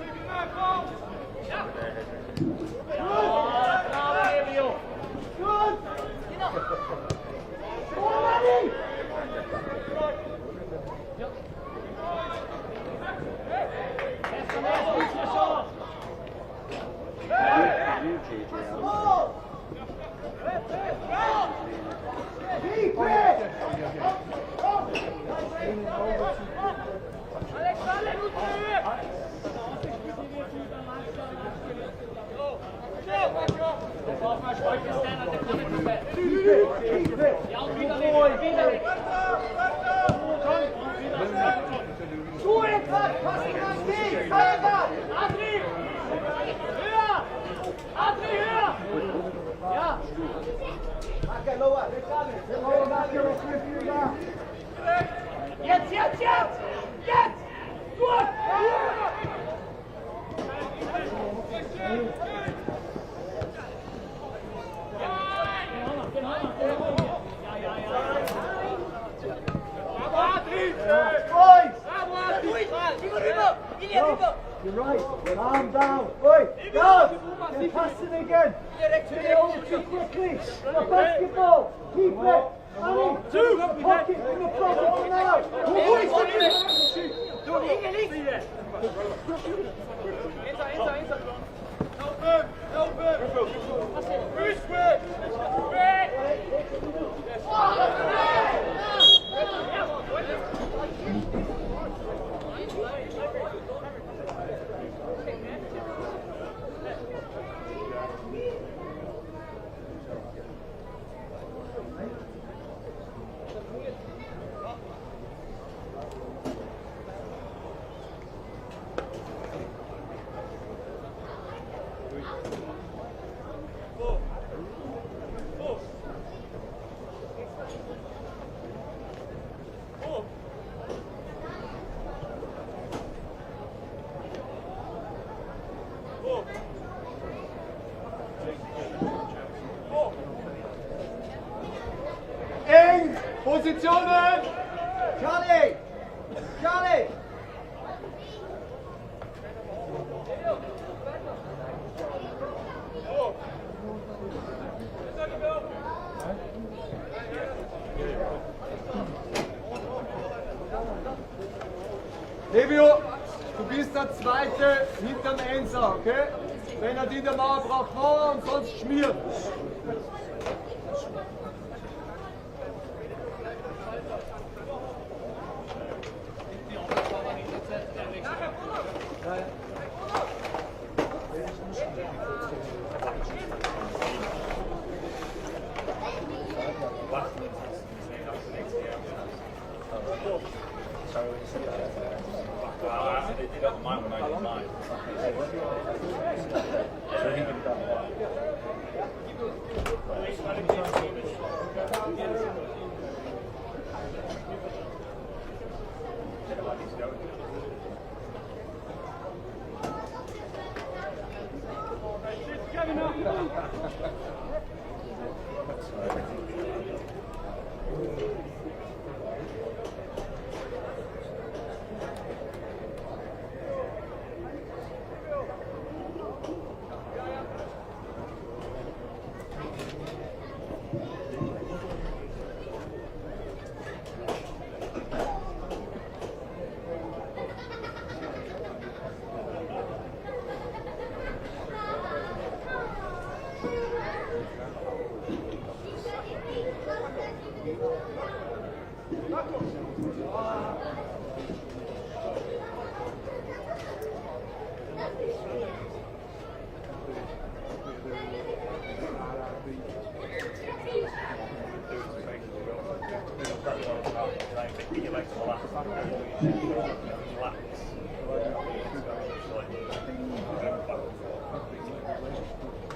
Go on, Eddie! Keep it! Keep it! Go in, pass it on Steve! Fire that! Adri! Höher! Adri, höher! Ja! Okay, lower. Lower back, you're off with you now. Jetzt! Jetzt! Gut! You're right. Calm down. Oi, guard! You're passing again. Get it over too quickly. The basketball. Keep it. Annie, pocket in the front now. Eng! Positionen! Charlie! Charlie! Levio, du bist der Zweite hinterm Enser, okay? Wenn er die in der Mauer braucht, Mauer und sonst schmiert.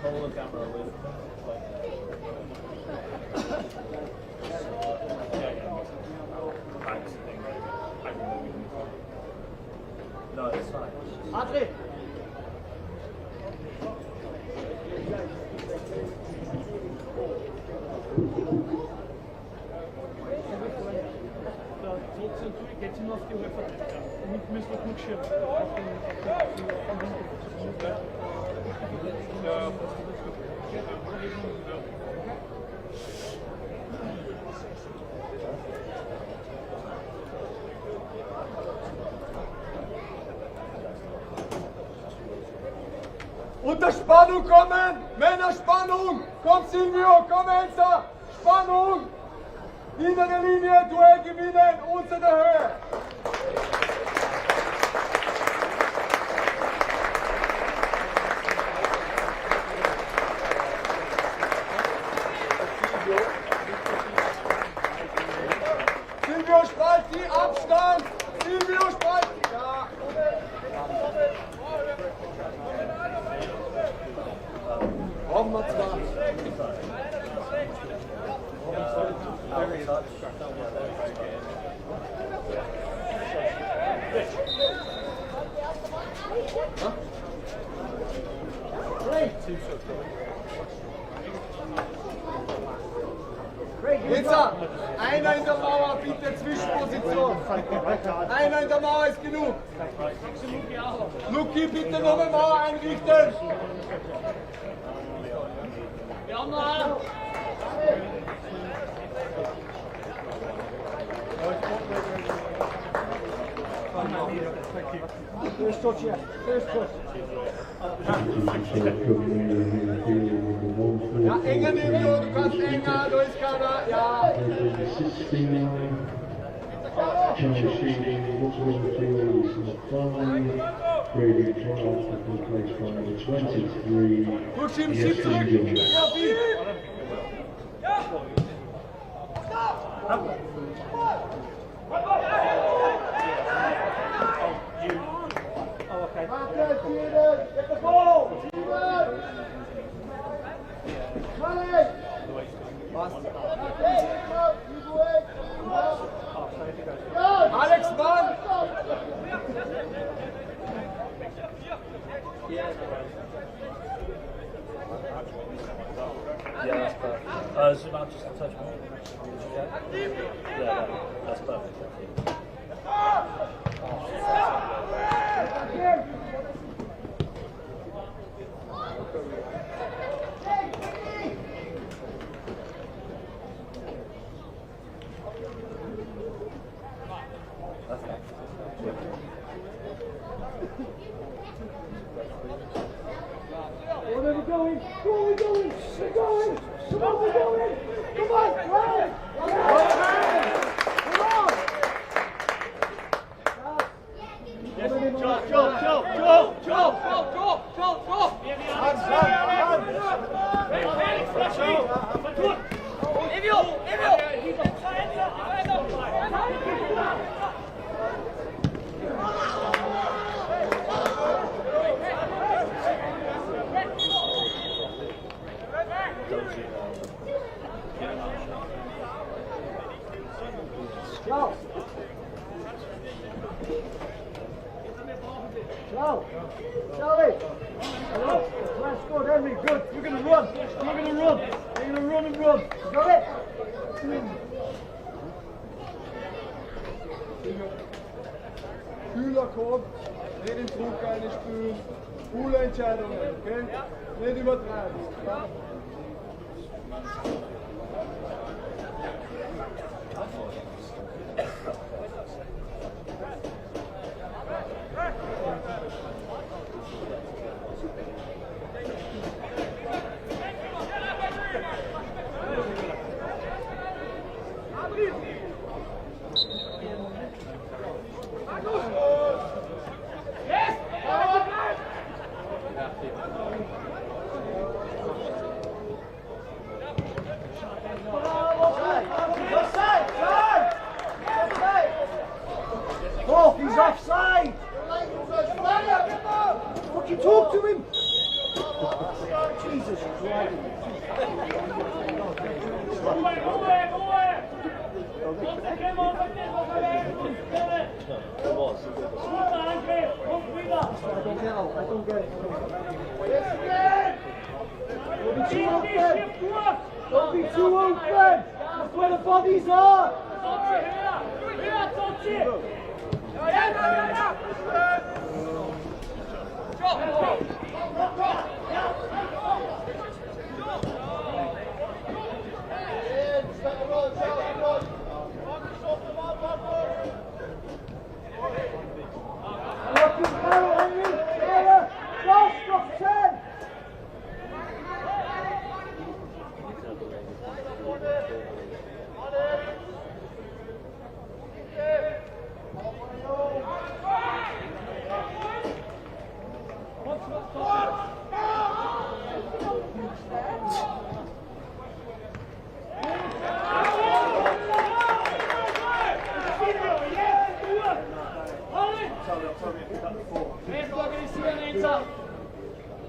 Pull the camera away No, it's fine. Adri! Jetzt sind wir auf die UEFA. Und müssen wir gut schirmen. Unter Spannung kommen! Männerspannung! Komm Silvio, komm Elsa! Spannung! Niedere Linie, Duell gewinnen, unter der Höhe! Silvio Spalti, Abstand! Silvio Spalti! Ja. Brauchen wir zwar. Jetzt einer in der Mauer, bitte Zwischenposition. Einer in der Mauer ist genug. Luki, bitte noch eine Mauer einrichten. Ja, Mann! First touch, yeah. First touch. Ja, enger neben dir, du kannst enger, da ist keiner. Ja. Gut, schieb zurück. Ja, wie? Marcus, Steven, get the ball! Steven! Money! Alex, Mann! Yeah, that's perfect. Zoom out just a touch more. Yeah, that's perfect. Ciao. Ciao. Charlie. Let's go, Henry. Good. You're going to run. You're going to run. You're going to run and run. You got it? Kühler Korb, nicht den Druck einspülen, coole Entscheidungen, okay? Nicht übertreiben. Ja? Oh, he's offside! Fucking talk to him! Jesus Christ! I don't get it. Don't be too open! Don't be too open! That's where the bodies are!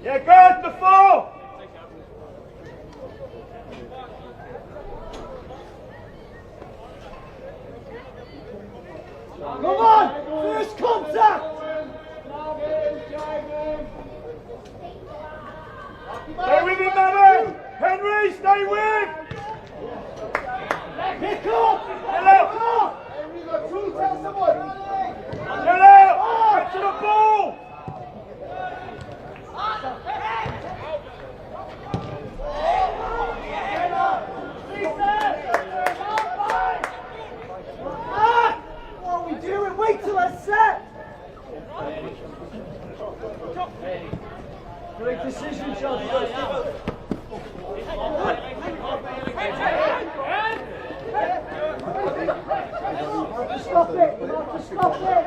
Yeah, guys, the four! Come on! First contact! Stay with him, Manny! Henry, stay with! Pick up! Hello! Henry, you got two, tell someone! Hello! Get to the ball! What are we doing? Wait till I set! Great decision, Chelsea. Stop it! You have to stop it!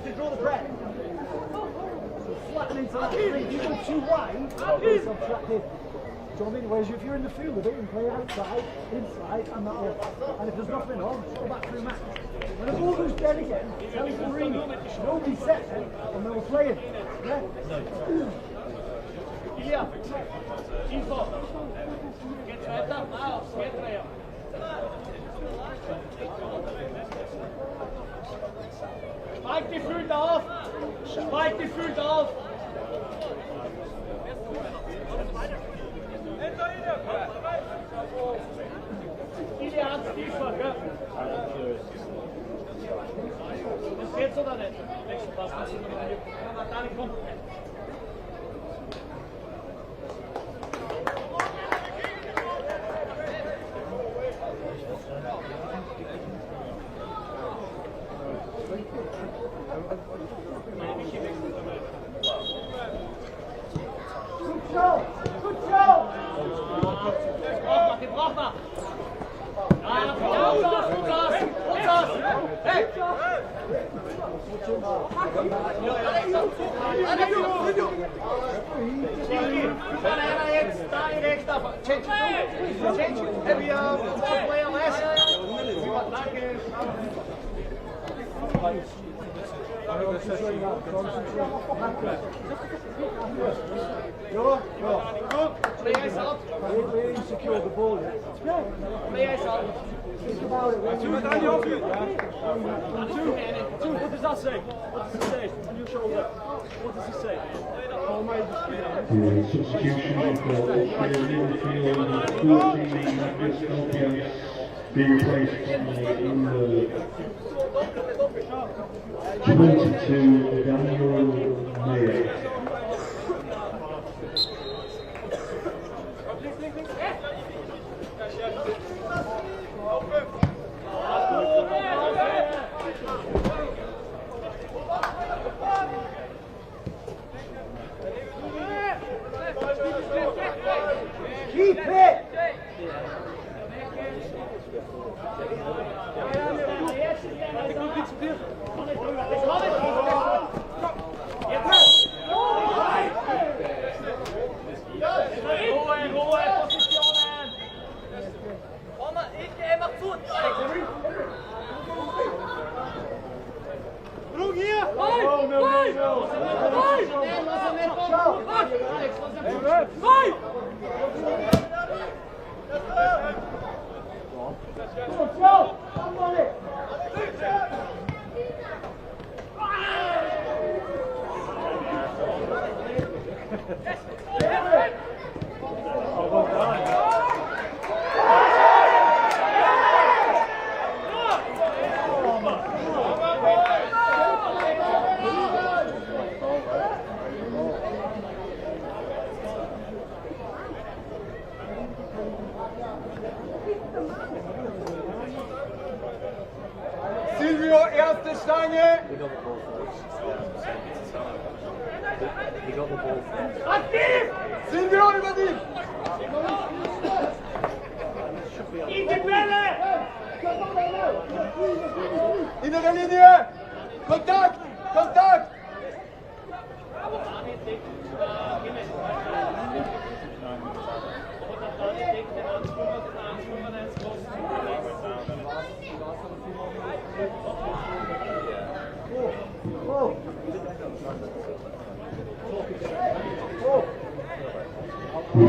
To draw the breath. Flatten into that three. You go too wide, it's subtracted. Do you know what I mean? Whereas if you're in the field with it, you can play outside, inside, and that way. And if there's nothing on, just go back through match. When the ball goes dead again, tell him to ring. Nobody sets it, and then we're playing. Yeah? Ilya, info. Geht's weiter? Aus, geht weiter. Spike die Füße auf! Spike die Füße auf! Ilya hat's tiefer, gell? Das geht oder nicht? Wechselpass, Dani, komm! Braucht man! Ja, Fuß aus! Jetzt direkt auf. Change. Heavy player less. Play ice out. Really secure the ball. Play ice out. Think about it. What does that say? What does it say on your shoulder? What does it say? The substitution for Australian midfield 14, Magnus Scorpius, be replaced by number 22, Daniel Mayer. Keep it! Silvio, erste Stange. Silvio, über dich. Innere Linie. Kontakt, Kontakt. The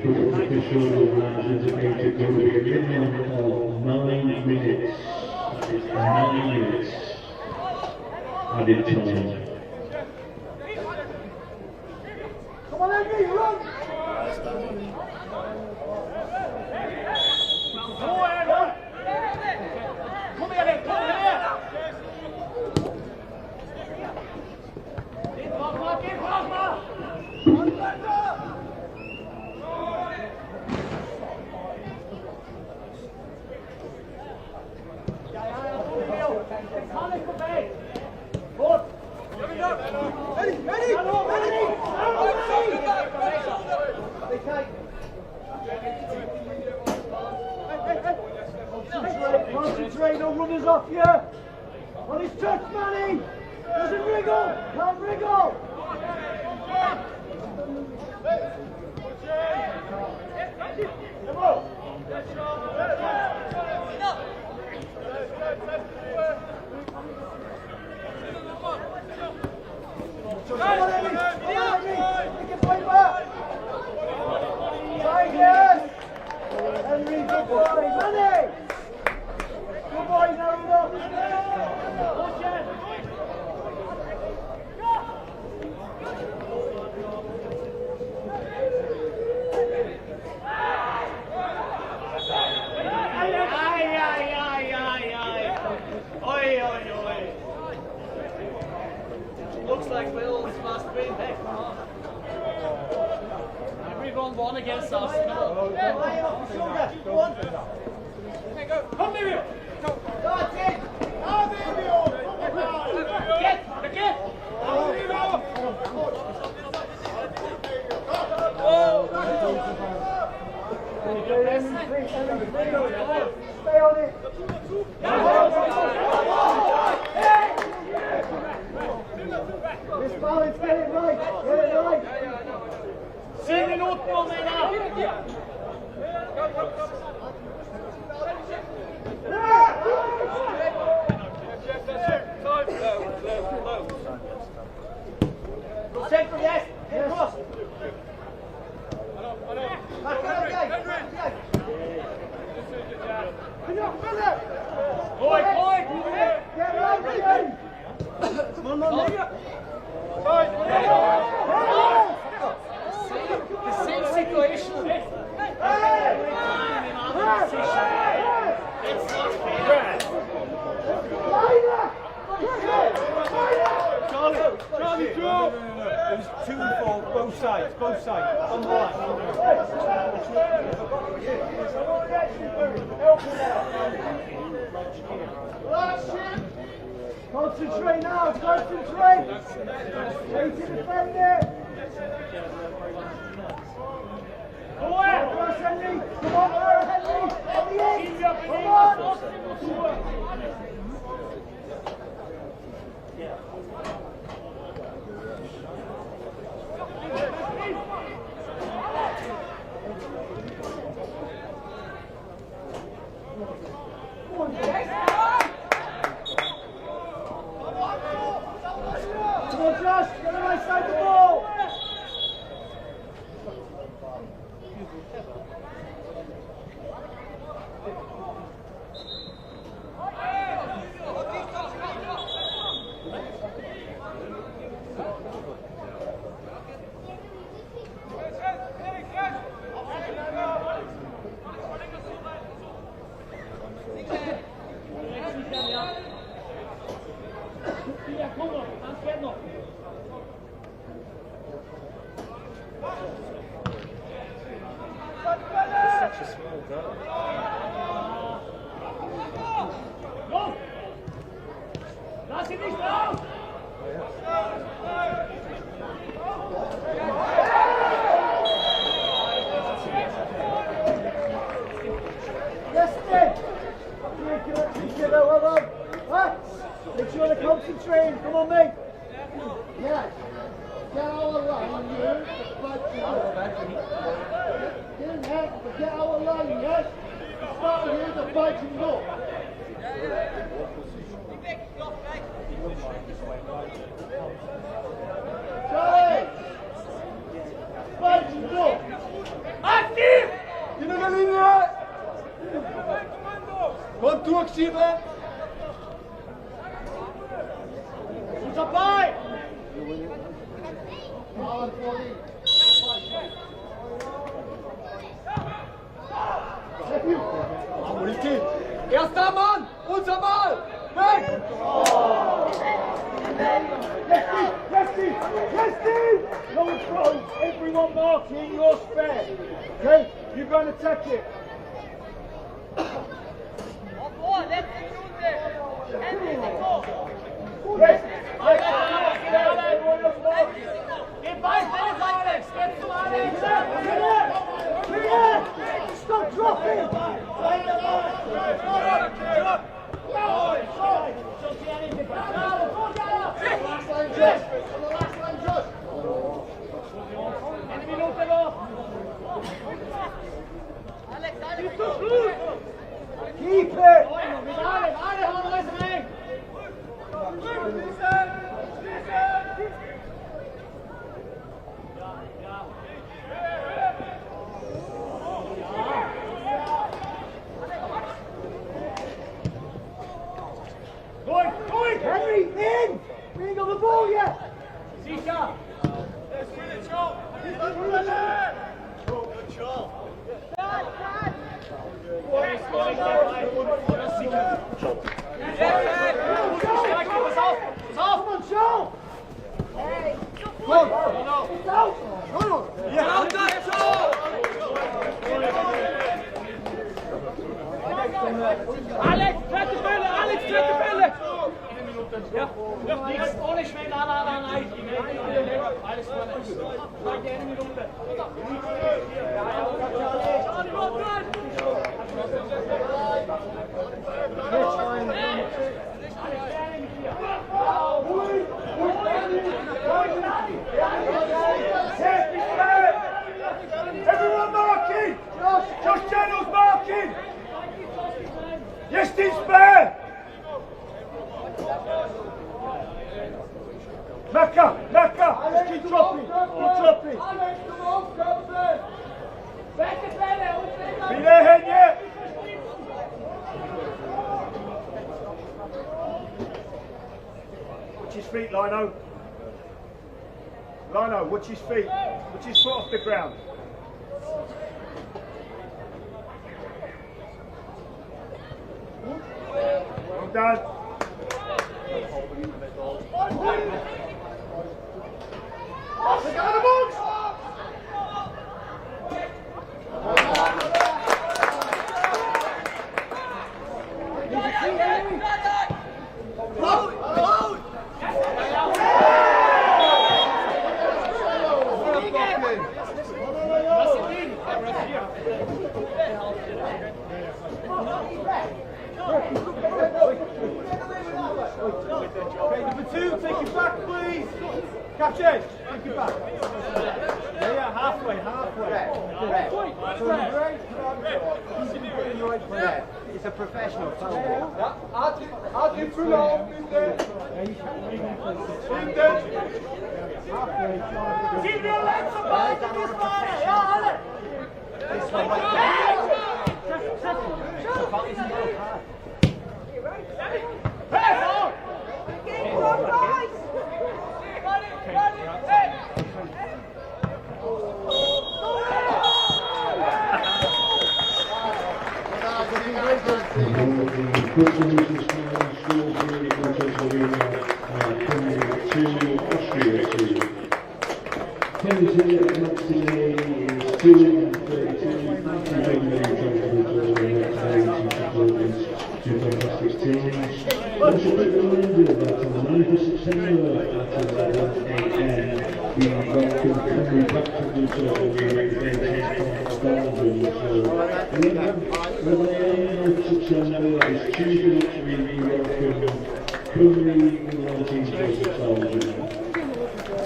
football official has indicated there will be a minimum of 9 minutes. That is 9 minutes added time. Come on, Henry, run! Concentrate, no runners off you! On his touch, Manny! Doesn't wriggle! Can't wriggle! Come on! Come on, Henry! Come on, Henry! Make it play back! Tigers! Henry, good boy! Manny! Good boy, now Looks like Wills must be back. Everyone won against Arsenal. Come here! Stay on it. Central, yes. Get across. The same situation. Charlie, draw. It was 2 for both sides, on the line. Concentrate now, concentrate. Stay to defend it. Come on, cross Henry. Come on, Henry. On the end. Come on. Come on, Josh. Get the right side of the ball. Lass ihn nicht raus! Well done. Right. Make sure they're concentrating. Come on, mate. Yes. Get our line, you. But didn't have to get our line, yes? Start here to fight and go. Charlie! Fight and go. Active! In der Linie! Kommt durchschieben! Ist dabei! Erster Mann! Unser Ball! Weg! Yes, no throws! Everyone marking your spare! Okay? You're going to attack it! Yes! Get by, Alex! Get to Alex! Stop dropping! Keep it! Going! Henry, in! We ain't got the ball yet! Sicher! Come on, Joe! Hey! Go on! It's out! Go on! Alex, dritte Bälle! Alex, dritte Bälle! Ja, nichts ohne Schwäche, nein. Alles klar. Sag dir eine Minute. Everyone marking! Josh Channel's marking! Yes, team spare! Mecca! Just keep dropping! Alex, come on, Thompson! Beste Bälle, Be there, Henry! Watch his feet, Lino. Lino, watch his feet. Watch his foot off the ground. Well done. Look out of the box! Okay, number 2, take it back, please. Captain, take it back. Yeah, halfway. It's a professional foul. I'll do too long. Keep your legs above this ball! Ja, alle! This one right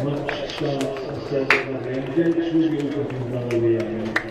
Much starts at 7 and the gates will be open from 9 a.m.